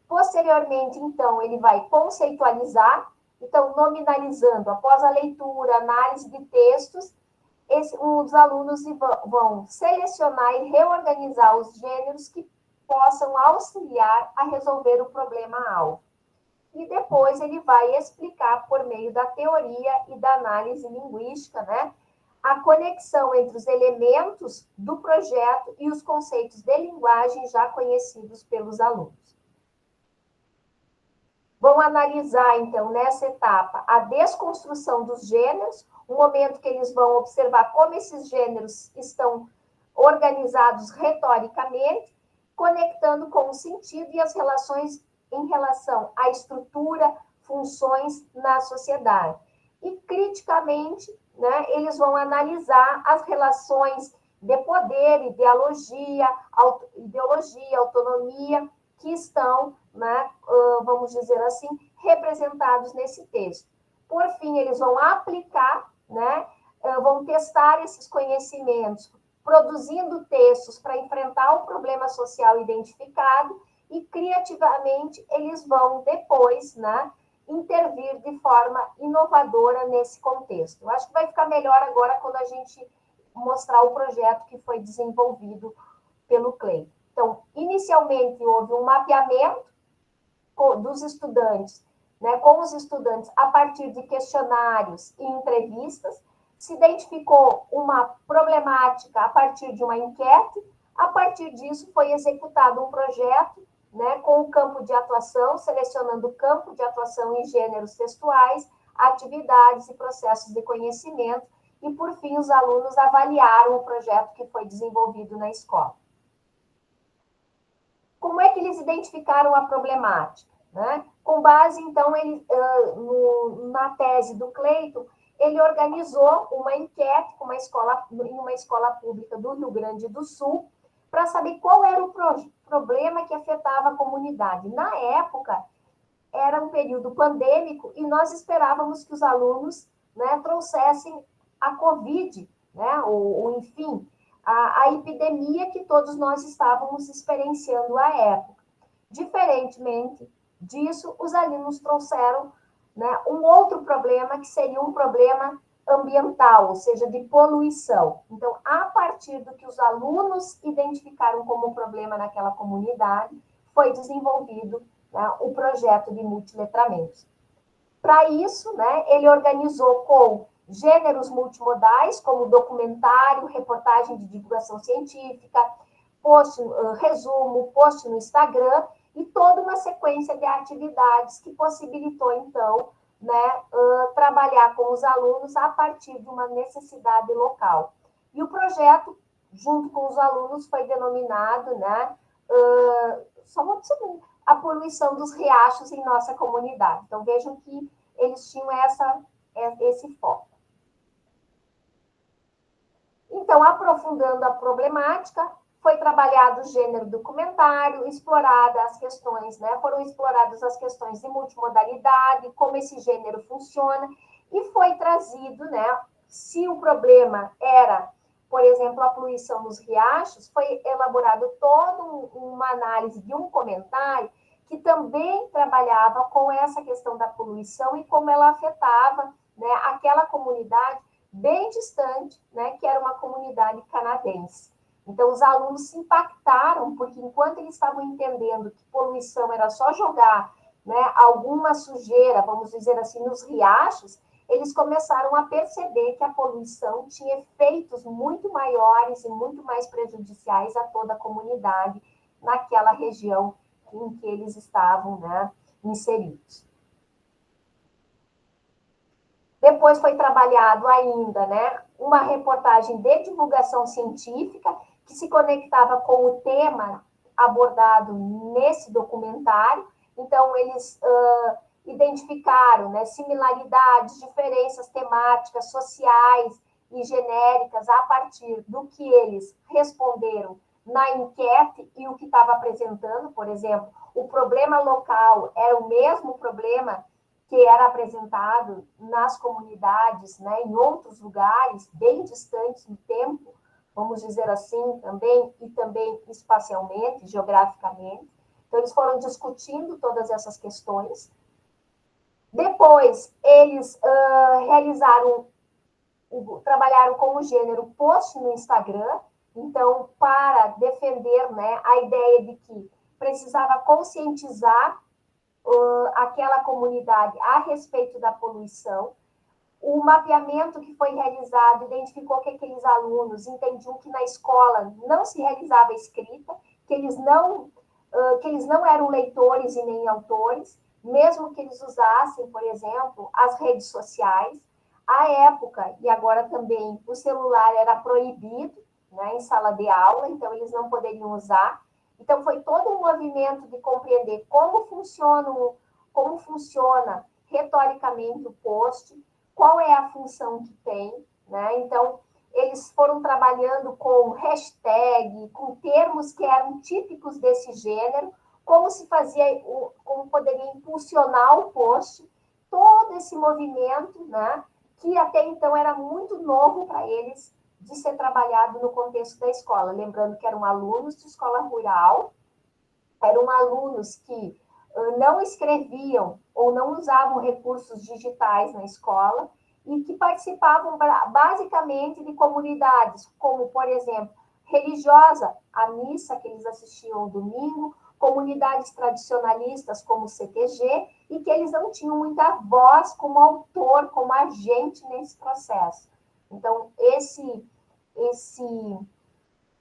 Posteriormente, então, ele vai conceitualizar, então, nominalizando, após a leitura, análise de textos, os alunos vão selecionar e reorganizar os gêneros que possam auxiliar a resolver o problema-alvo. E depois ele vai explicar, por meio da teoria e da análise linguística, né, a conexão entre os elementos do projeto e os conceitos de linguagem já conhecidos pelos alunos. Vão analisar, então, nessa etapa, a desconstrução dos gêneros, um momento que eles vão observar como esses gêneros estão organizados retoricamente, conectando com o sentido e as relações em relação à estrutura, funções na sociedade. E, criticamente, né, eles vão analisar as relações de poder, ideologia, autonomia, que estão, né, vamos dizer assim, representados nesse texto. Por fim, eles vão aplicar, né, vão testar esses conhecimentos, produzindo textos para enfrentar o problema social identificado e, criativamente, eles vão depois, né, intervir de forma inovadora nesse contexto. Eu acho que vai ficar melhor agora quando a gente mostrar o projeto que foi desenvolvido pelo Clay. Então, inicialmente, houve um mapeamento dos estudantes, né, com os estudantes a partir de questionários e entrevistas, se identificou uma problemática a partir de uma enquete, a partir disso foi executado um projeto, né, com o campo de atuação, selecionando o campo de atuação em gêneros textuais, atividades e processos de conhecimento, e, por fim, os alunos avaliaram o projeto que foi desenvolvido na escola. Como é que eles identificaram a problemática? Né? Com base, então, na tese do Clayton, ele organizou uma enquete em uma escola pública do Rio Grande do Sul para saber qual era o problema que afetava a comunidade. Na época, era um período pandêmico e nós esperávamos que os alunos, né, trouxessem a Covid, né, ou enfim, a epidemia que todos nós estávamos experienciando à época. Diferentemente disso, os alunos trouxeram, né, um outro problema, que seria um problema ambiental, ou seja, de poluição. Então, a partir do que os alunos identificaram como problema naquela comunidade, foi desenvolvido, né, o projeto de multiletramentos. Para isso, né, ele organizou com gêneros multimodais, como documentário, reportagem de divulgação científica, post, resumo, post no Instagram, e toda uma sequência de atividades que possibilitou, então, né, trabalhar com os alunos a partir de uma necessidade local. E o projeto, junto com os alunos, foi denominado, né, só uma segunda, a poluição dos riachos em nossa comunidade. Então, vejam que eles tinham esse foco. Então, aprofundando a problemática, foi trabalhado o gênero documentário, explorada as questões, né? Foram exploradas as questões de multimodalidade, como esse gênero funciona, e foi trazido, né? Se o problema era, por exemplo, a poluição nos riachos, foi elaborado toda uma análise de um comentário que também trabalhava com essa questão da poluição e como ela afetava, né, aquela comunidade bem distante, né, que era uma comunidade canadense. Então, os alunos se impactaram, porque enquanto eles estavam entendendo que poluição era só jogar, né, alguma sujeira, vamos dizer assim, nos riachos, eles começaram a perceber que a poluição tinha efeitos muito maiores e muito mais prejudiciais a toda a comunidade naquela região em que eles estavam, né, inseridos. Depois foi trabalhado ainda, né, uma reportagem de divulgação científica que se conectava com o tema abordado nesse documentário. Então, eles identificaram, né, similaridades, diferenças temáticas, sociais e genéricas a partir do que eles responderam na enquete e o que estava apresentando. Por exemplo, o problema local era o mesmo problema que era apresentado nas comunidades, né, em outros lugares, bem distantes no tempo, vamos dizer assim, também, e também espacialmente, geograficamente. Então, eles foram discutindo todas essas questões. Depois, eles trabalharam com o gênero post no Instagram, então, para defender, né, a ideia de que precisava conscientizar aquela comunidade a respeito da poluição. O mapeamento que foi realizado identificou que aqueles alunos entendiam que na escola não se realizava escrita, que eles não eram leitores e nem autores, mesmo que eles usassem, por exemplo, as redes sociais. À época, e agora também, o celular era proibido, né, em sala de aula, então eles não poderiam usar. Então, foi todo um movimento de compreender como funciona retoricamente o post, qual é a função que tem, né? Então, eles foram trabalhando com hashtag, com termos que eram típicos desse gênero, como se fazia, como poderia impulsionar o post, todo esse movimento, né? Que até então era muito novo para eles, de ser trabalhado no contexto da escola. Lembrando que eram alunos de escola rural, eram alunos que não escreviam ou não usavam recursos digitais na escola e que participavam basicamente de comunidades, como, por exemplo, religiosa, a missa que eles assistiam ao domingo, comunidades tradicionalistas como o CTG, e que eles não tinham muita voz como autor, como agente nesse processo. Então,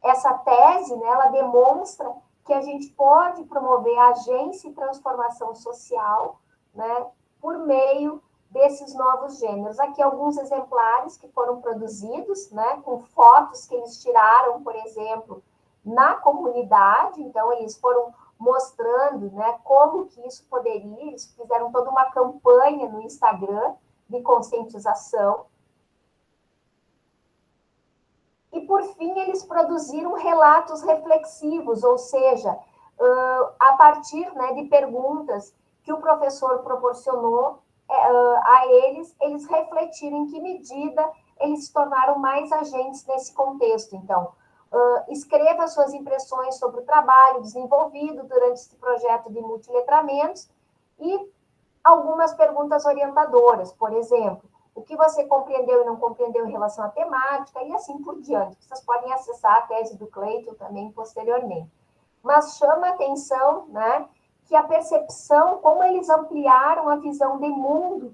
essa tese, né, ela demonstra que a gente pode promover agência e transformação social, né, por meio desses novos gêneros. Aqui alguns exemplares que foram produzidos, né, com fotos que eles tiraram, por exemplo, na comunidade. Então, eles foram mostrando, né, como que isso poderia, eles fizeram toda uma campanha no Instagram de conscientização. E, por fim, eles produziram relatos reflexivos, ou seja, a partir, né, de perguntas que o professor proporcionou a eles refletiram em que medida eles se tornaram mais agentes nesse contexto. Então, escreva suas impressões sobre o trabalho desenvolvido durante esse projeto de multiletramentos e algumas perguntas orientadoras, por exemplo, o que você compreendeu e não compreendeu em relação à temática, e assim por diante. Vocês podem acessar a tese do Cleiton também posteriormente. Mas chama a atenção, né, que a percepção, como eles ampliaram a visão de mundo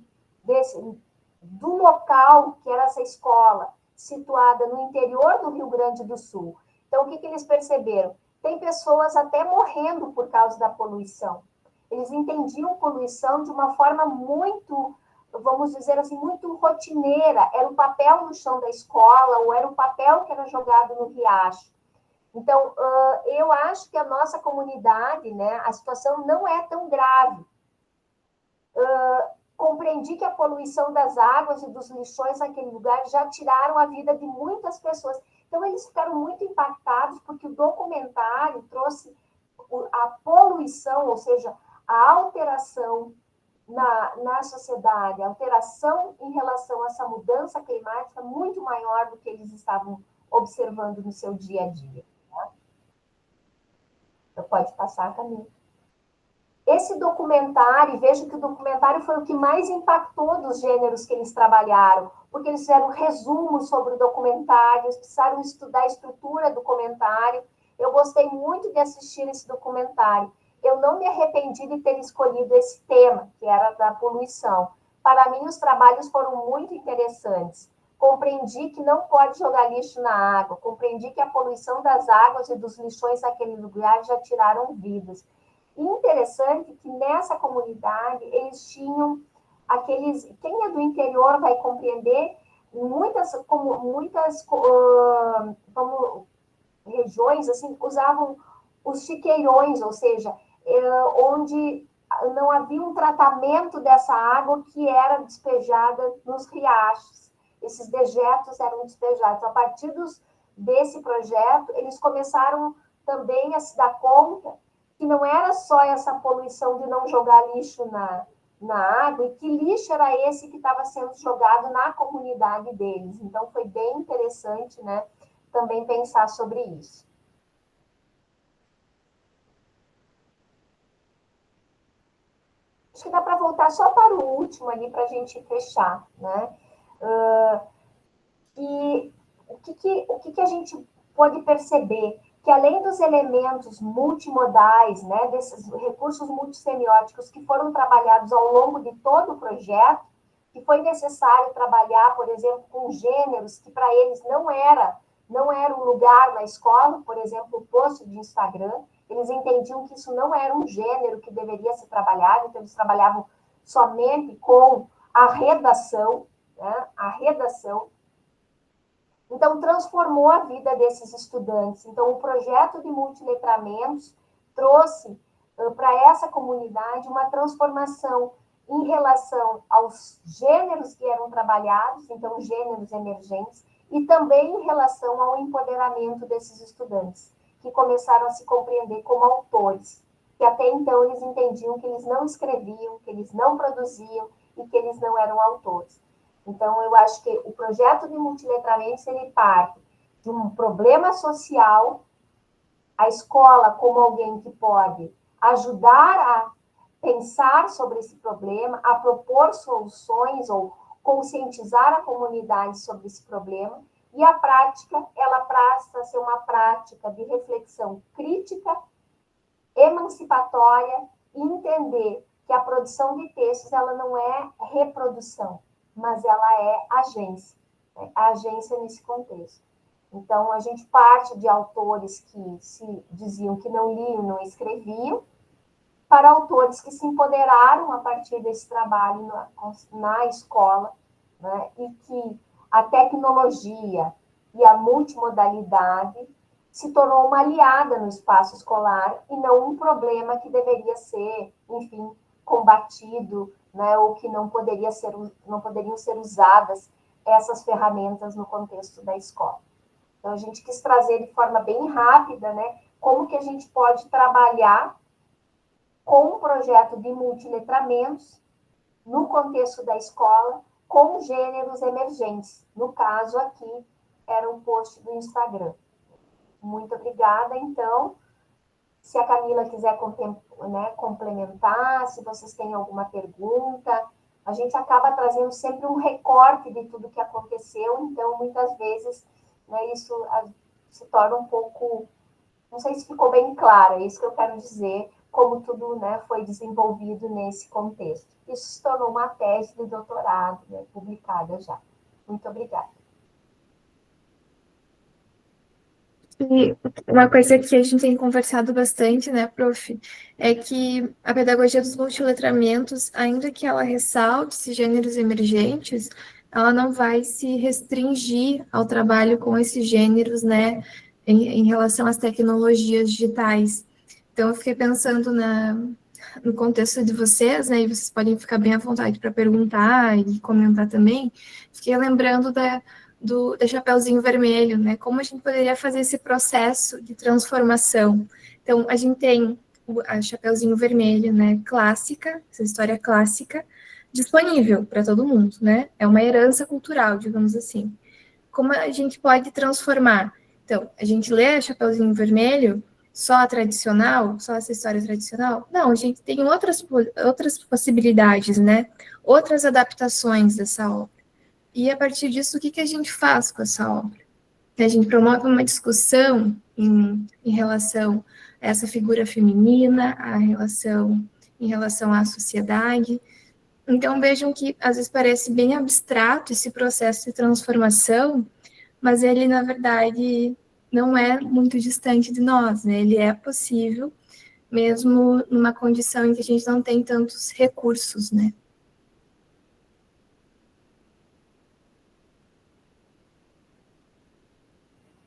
do local que era essa escola, situada no interior do Rio Grande do Sul. Então, o que eles perceberam? tem pessoas até morrendo por causa da poluição. Eles entendiam poluição de uma forma muito, vamos dizer assim, muito rotineira. Era o papel no chão da escola, ou era o papel que era jogado no riacho. Então, eu acho que a nossa comunidade, né, a situação não é tão grave. Compreendi que a poluição das águas e dos lixões naquele lugar já tiraram a vida de muitas pessoas. Então, eles ficaram muito impactados porque o documentário trouxe a poluição, ou seja, a alteração na sociedade, a alteração em relação a essa mudança climática muito maior do que eles estavam observando no seu dia a dia. Né? Então, pode passar, Camila. Esse documentário, vejo que o documentário foi o que mais impactou dos gêneros que eles trabalharam, porque eles fizeram resumos sobre o documentário, eles precisaram estudar a estrutura do documentário. Eu gostei muito de assistir esse documentário. Eu não me arrependi de ter escolhido esse tema, que era da poluição. Para mim, os trabalhos foram muito interessantes. Compreendi que não pode jogar lixo na água, compreendi que a poluição das águas e dos lixões naquele lugar já tiraram vidas. E interessante que nessa comunidade eles tinham aqueles, quem é do interior vai compreender, muitas como regiões assim usavam os chiqueirões, ou seja, onde não havia um tratamento dessa água que era despejada nos riachos. Esses dejetos eram despejados. A partir desse projeto, eles começaram também a se dar conta que não era só essa poluição de não jogar lixo na água, e que lixo era esse que estava sendo jogado na comunidade deles. Então, foi bem interessante, né, também pensar sobre isso. Acho que dá para voltar só para o último ali, para a gente fechar, né? E o que a gente pode perceber? Que além dos elementos multimodais, né, desses recursos multissemióticos que foram trabalhados ao longo de todo o projeto, que foi necessário trabalhar, por exemplo, com gêneros que para eles não era um lugar na escola, por exemplo, o post de Instagram, eles entendiam que isso não era um gênero que deveria ser trabalhado, então eles trabalhavam somente com a redação, né, a redação. Então, transformou a vida desses estudantes. Então, o projeto de multiletramentos trouxe para essa comunidade uma transformação em relação aos gêneros que eram trabalhados, então, gêneros emergentes, e também em relação ao empoderamento desses estudantes, que começaram a se compreender como autores, que até então eles entendiam que eles não escreviam, que eles não produziam e que eles não eram autores. Então, eu acho que o projeto de multiletramentos, ele parte de um problema social, a escola como alguém que pode ajudar a pensar sobre esse problema, a propor soluções ou conscientizar a comunidade sobre esse problema, e a prática, ela passa a ser uma prática de reflexão crítica, emancipatória, e entender que a produção de textos, ela não é reprodução, mas ela é agência, né? A agência nesse contexto. Então, a gente parte de autores que se diziam que não liam, não escreviam, para autores que se empoderaram a partir desse trabalho na escola, né? E que a tecnologia e a multimodalidade se tornou uma aliada no espaço escolar e não um problema que deveria ser, enfim, combatido, né, ou que não poderiam ser usadas essas ferramentas no contexto da escola. Então, a gente quis trazer de forma bem rápida, né, como que a gente pode trabalhar com um projeto de multiletramentos no contexto da escola, com gêneros emergentes. No caso aqui, era um post do Instagram. Muito obrigada, então. Se a Camila quiser complementar, se vocês têm alguma pergunta, a gente acaba trazendo sempre um recorte de tudo que aconteceu, então, muitas vezes, né, isso se torna um pouco... Não sei se ficou bem claro, é isso que eu quero dizer, como tudo, né, foi desenvolvido nesse contexto. Isso se tornou uma tese de doutorado, né, publicada já. Muito obrigada. E uma coisa que a gente tem conversado bastante, né, prof, é que a pedagogia dos multiletramentos, ainda que ela ressalte esses gêneros emergentes, ela não vai se restringir ao trabalho com esses gêneros, né, em relação às tecnologias digitais. Então, eu fiquei pensando no contexto de vocês, né, e vocês podem ficar bem à vontade para perguntar e comentar também, fiquei lembrando da Chapeuzinho Vermelho, né, como a gente poderia fazer esse processo de transformação. Então, a gente tem a Chapeuzinho Vermelho, né, clássica, essa história clássica, disponível para todo mundo, né, é uma herança cultural, digamos assim. Como a gente pode transformar? Então, a gente lê a Chapeuzinho Vermelho, só a tradicional, só essa história tradicional? Não, a gente tem outras possibilidades, né? Outras adaptações dessa obra. E a partir disso, o que a gente faz com essa obra? A gente promove uma discussão em relação a essa figura feminina, em relação à sociedade. Então, vejam que às vezes parece bem abstrato esse processo de transformação, mas ele, na verdade, não é muito distante de nós, né? Ele é possível, mesmo numa condição em que a gente não tem tantos recursos, né?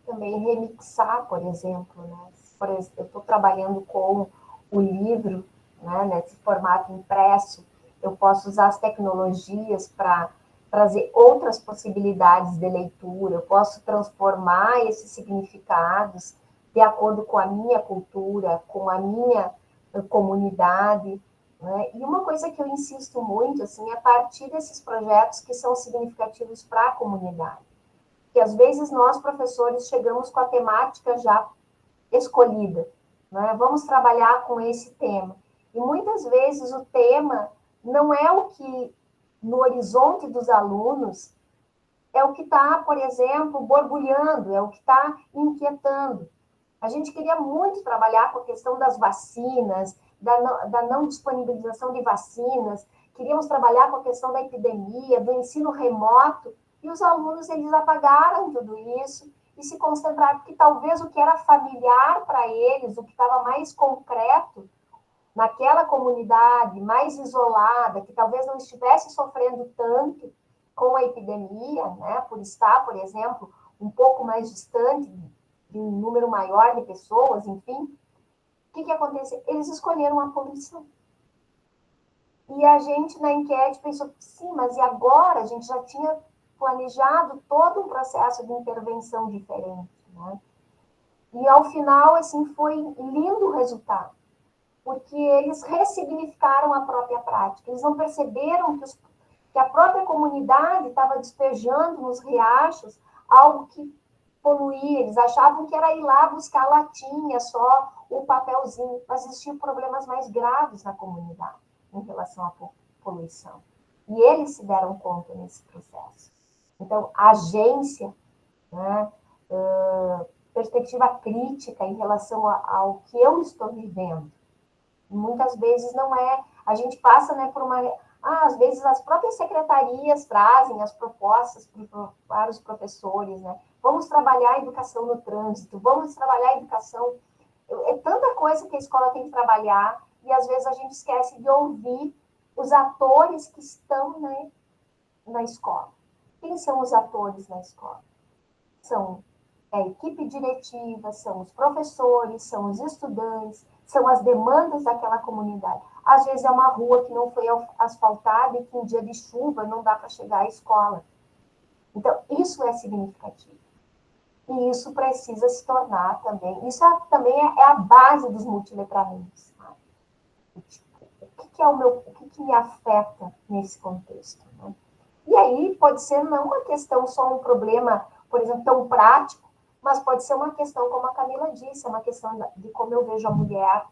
Também remixar, por exemplo, né? Por exemplo, eu estou trabalhando com o livro, né, nesse formato impresso, eu posso usar as tecnologias para trazer outras possibilidades de leitura, eu posso transformar esses significados de acordo com a minha cultura, com a minha comunidade, né? E uma coisa que eu insisto muito, assim, é a partir desses projetos que são significativos para a comunidade, que às vezes nós, professores, chegamos com a temática já escolhida, né? Vamos trabalhar com esse tema. E muitas vezes o tema não é o que, no horizonte dos alunos, é o que está, por exemplo, borbulhando, é o que está inquietando. A gente queria muito trabalhar com a questão das vacinas, da não disponibilização de vacinas, queríamos trabalhar com a questão da epidemia, do ensino remoto, e os alunos, eles apagaram tudo isso e se concentraram, porque talvez o que era familiar para eles, o que estava mais concreto, naquela comunidade mais isolada, que talvez não estivesse sofrendo tanto com a epidemia, né, por estar, por exemplo, um pouco mais distante de um número maior de pessoas, enfim, o que aconteceu? Eles escolheram a poluição. E a gente, na enquete, pensou, sim, mas e agora? A gente já tinha planejado todo um processo de intervenção diferente, né? E, ao final, assim, foi lindo o resultado, porque eles ressignificaram a própria prática. Eles não perceberam que a própria comunidade estava despejando nos riachos algo que poluía. Eles achavam que era ir lá buscar latinha só, o papelzinho, mas existiam problemas mais graves na comunidade em relação à poluição. E eles se deram conta nesse processo. Então, a agência, né, perspectiva crítica em relação ao que eu estou vivendo, muitas vezes não é. A gente passa, né, por uma. Às vezes as próprias secretarias trazem as propostas para os professores, né? Vamos trabalhar a educação no trânsito, vamos trabalhar a educação. É tanta coisa que a escola tem que trabalhar, e às vezes a gente esquece de ouvir os atores que estão, né, na escola. Quem são os atores na escola? São a equipe diretiva, são os professores, são os estudantes, são as demandas daquela comunidade. Às vezes é uma rua que não foi asfaltada e que em dia de chuva não dá para chegar à escola. Então, isso é significativo. E isso precisa se tornar também, isso também é a base dos multiletramentos. Tá? O que me afeta nesse contexto? Né? E aí pode ser não uma questão só um problema, por exemplo, tão prático, mas pode ser uma questão, como a Camila disse, é uma questão de como eu vejo a mulher,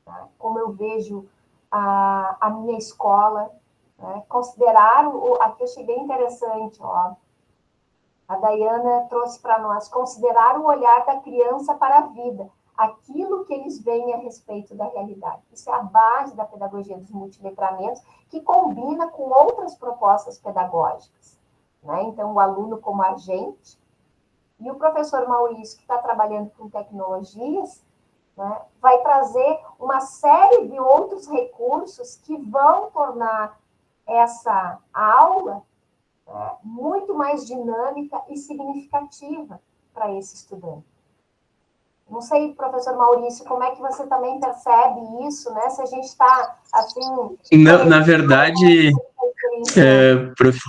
né? Como eu vejo a minha escola, né? Considerar, aqui eu achei bem interessante, ó, a Dayana trouxe para nós, considerar o olhar da criança para a vida, aquilo que eles veem a respeito da realidade. Isso é a base da pedagogia dos multiletramentos, que combina com outras propostas pedagógicas. Né? Então, o aluno como agente, E o professor Maurício, que está trabalhando com tecnologias, né, vai trazer uma série de outros recursos que vão tornar essa aula muito mais dinâmica e significativa para esse estudante. Não sei, professor Maurício, como é que você também percebe isso, né? Se a gente está, assim... Na verdade, prof.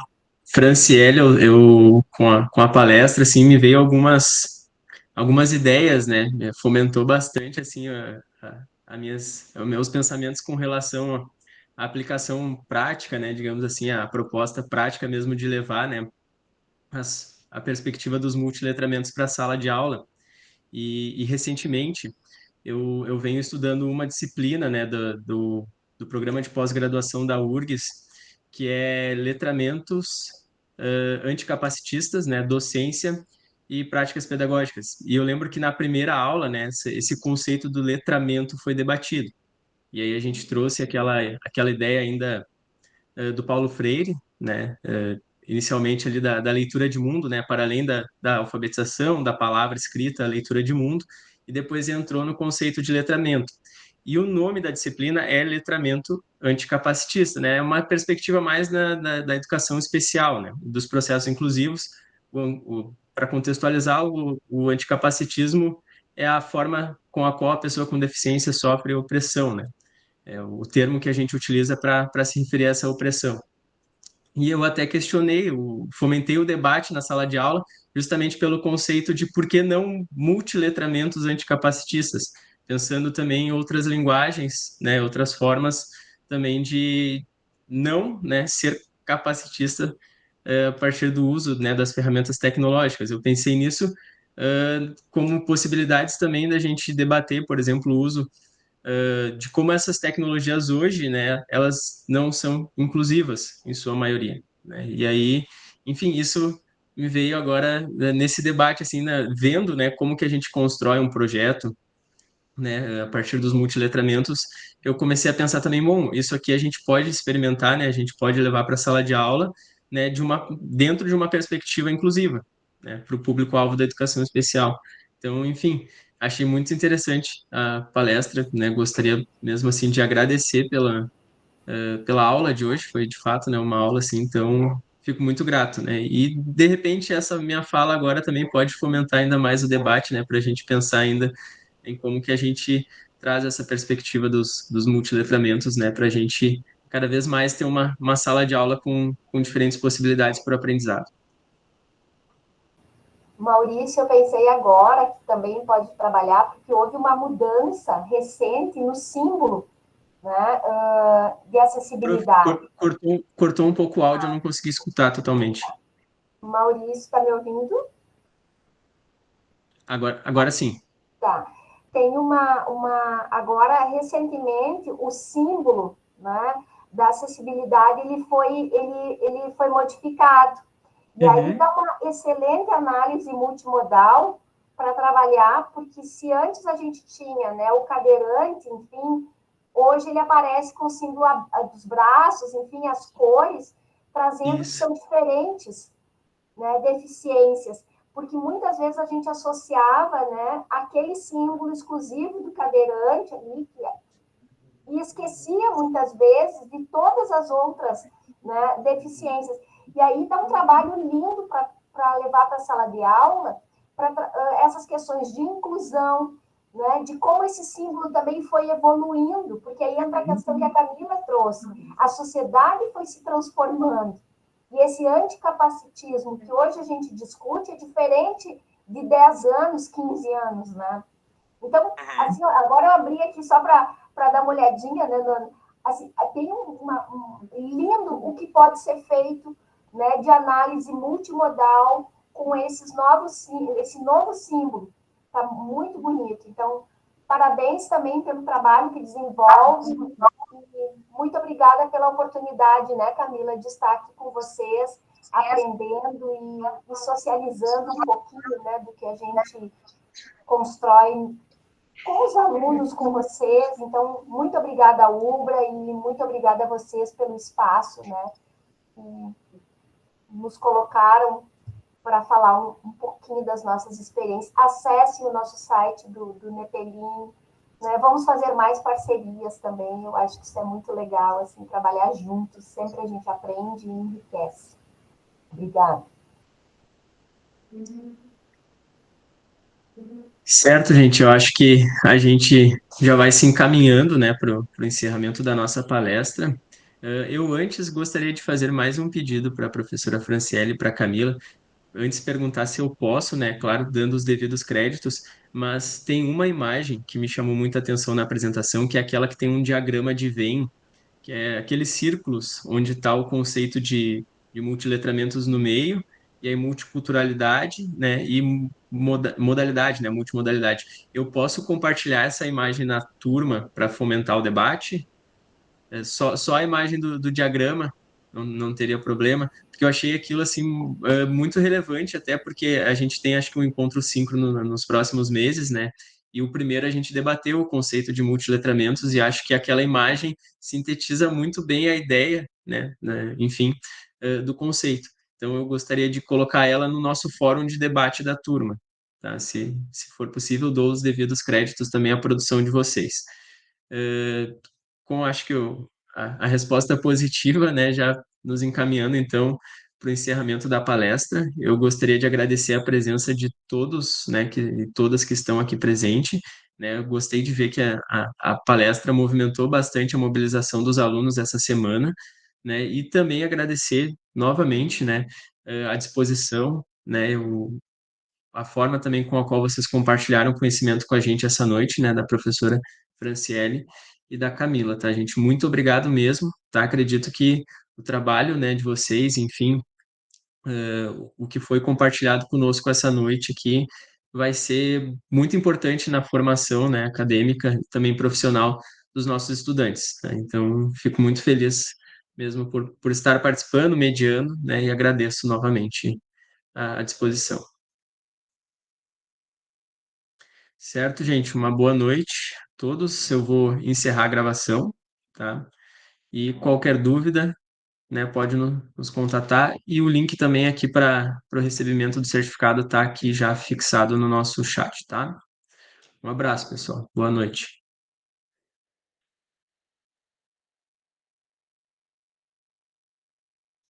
Franciele, com a palestra, assim, me veio algumas ideias, né? Fomentou bastante, assim, os meus pensamentos com relação à aplicação prática, né? Digamos assim, a proposta prática mesmo de levar, né? A perspectiva dos multiletramentos para a sala de aula. E recentemente, eu venho estudando uma disciplina, né, do programa de pós-graduação da URGS, que é letramentos anticapacitistas, né, docência e práticas pedagógicas. E eu lembro que na primeira aula, né, esse conceito do letramento foi debatido. E aí a gente trouxe aquela ideia ainda do Paulo Freire, né, inicialmente ali da leitura de mundo, né, para além da alfabetização, da palavra escrita, a leitura de mundo, e depois entrou no conceito de letramento. E o nome da disciplina é letramento anticapacitista, né, é uma perspectiva mais da educação especial, né, dos processos inclusivos. Para contextualizar, o anticapacitismo é a forma com a qual a pessoa com deficiência sofre opressão, né, é o termo que a gente utiliza para se referir a essa opressão. E eu até questionei, fomentei o debate na sala de aula, justamente pelo conceito de por que não multiletramentos anticapacitistas, pensando também em outras linguagens, né, outras formas também de não, né, ser capacitista a partir do uso, né, das ferramentas tecnológicas. Eu pensei nisso como possibilidades também da gente debater, por exemplo, o uso de como essas tecnologias hoje, né, elas não são inclusivas em sua maioria, né? E aí, enfim, isso me veio agora nesse debate, assim, né, vendo, né, como que a gente constrói um projeto, né, a partir dos multiletramentos, eu comecei a pensar também, bom, isso aqui a gente pode experimentar, né, a gente pode levar para a sala de aula, né, dentro de uma perspectiva inclusiva, né, para o público-alvo da educação especial. Então, enfim, achei muito interessante a palestra, né, gostaria mesmo assim de agradecer pela aula de hoje, foi de fato, né, uma aula assim, então fico muito grato, né, e de repente essa minha fala agora também pode fomentar ainda mais o debate, né, para a gente pensar ainda em como que a gente traz essa perspectiva dos multiletramentos, né, para a gente cada vez mais ter uma sala de aula com diferentes possibilidades para o aprendizado. Maurício, eu pensei agora que também pode trabalhar, porque houve uma mudança recente no símbolo, né, de acessibilidade. Cortou um pouco o áudio, eu não consegui escutar totalmente. Maurício, está me ouvindo? Agora sim. Tá. Tem agora, recentemente, o símbolo, né, da acessibilidade, ele foi modificado. E aí Uhum. dá uma excelente análise multimodal para trabalhar, porque se antes a gente tinha, né, o cadeirante, enfim, hoje ele aparece com o símbolo dos braços, enfim, as cores, trazendo que Isso. são diferentes, né, deficiências, porque muitas vezes a gente associava, né, aquele símbolo exclusivo do cadeirante ali, e esquecia muitas vezes de todas as outras, né, deficiências. E aí dá um trabalho lindo para levar para a sala de aula, para essas questões de inclusão, né, de como esse símbolo também foi evoluindo, porque aí entra a questão que a Camila trouxe. A sociedade foi se transformando. E esse anticapacitismo que hoje a gente discute é diferente de 10 anos, 15 anos, né? Então, assim, agora eu abri aqui só para dar uma olhadinha, né? Assim, tem lindo o que pode ser feito, né, de análise multimodal com esse novo símbolo. Está muito bonito. Então, parabéns também pelo trabalho que desenvolve. E muito obrigada pela oportunidade, né, Camila, de estar aqui com vocês, aprendendo e socializando um pouquinho, né, do que a gente constrói com os alunos, com vocês. Então, muito obrigada, Ubra, e muito obrigada a vocês pelo espaço, né, que nos colocaram para falar um pouquinho das nossas experiências. Acessem o nosso site do Nepelim, né? Vamos fazer mais parcerias também, eu acho que isso é muito legal, assim, trabalhar juntos, sempre a gente aprende e enriquece. Obrigada. Certo, gente, eu acho que a gente já vai se encaminhando, né, para o encerramento da nossa palestra. Eu antes gostaria de fazer mais um pedido para a professora Franciele e para a Camila. Antes perguntar se eu posso, né, claro, dando os devidos créditos, mas tem uma imagem que me chamou muita atenção na apresentação, que é aquela que tem um diagrama de Venn, que é aqueles círculos onde está o conceito de multiletramentos no meio, e aí multiculturalidade, né, e modalidade, né, multimodalidade. Eu posso compartilhar essa imagem na turma para fomentar o debate? Só a imagem do diagrama não teria problema, porque eu achei aquilo assim muito relevante, até porque a gente tem, acho que, um encontro síncrono nos próximos meses, né? E o primeiro a gente debateu o conceito de multiletramentos e acho que aquela imagem sintetiza muito bem a ideia, né, enfim, do conceito. Então eu gostaria de colocar ela no nosso fórum de debate da turma, tá? Se for possível, dou os devidos créditos também à produção de vocês. Eh, com acho que a resposta positiva, né, já nos encaminhando então para o encerramento da palestra. Eu gostaria de agradecer a presença de todos, né, que todas que estão aqui presentes, né. Eu gostei de ver que a palestra movimentou bastante a mobilização dos alunos essa semana, né, e também agradecer novamente, né, a disposição, né, a forma também com a qual vocês compartilharam conhecimento com a gente essa noite, né, da professora Franciele e da Camila, tá, gente? Muito obrigado mesmo, tá? Acredito que o trabalho, né, de vocês, enfim, o que foi compartilhado conosco essa noite aqui vai ser muito importante na formação, né, acadêmica e também profissional dos nossos estudantes, tá? Então, fico muito feliz mesmo por estar participando, mediando, né, e agradeço novamente a disposição. Certo, gente? Uma boa noite a todos. Eu vou encerrar a gravação, tá? E qualquer dúvida, né, pode nos contatar. E o link também aqui para o recebimento do certificado está aqui já fixado no nosso chat, tá? Um abraço, pessoal. Boa noite.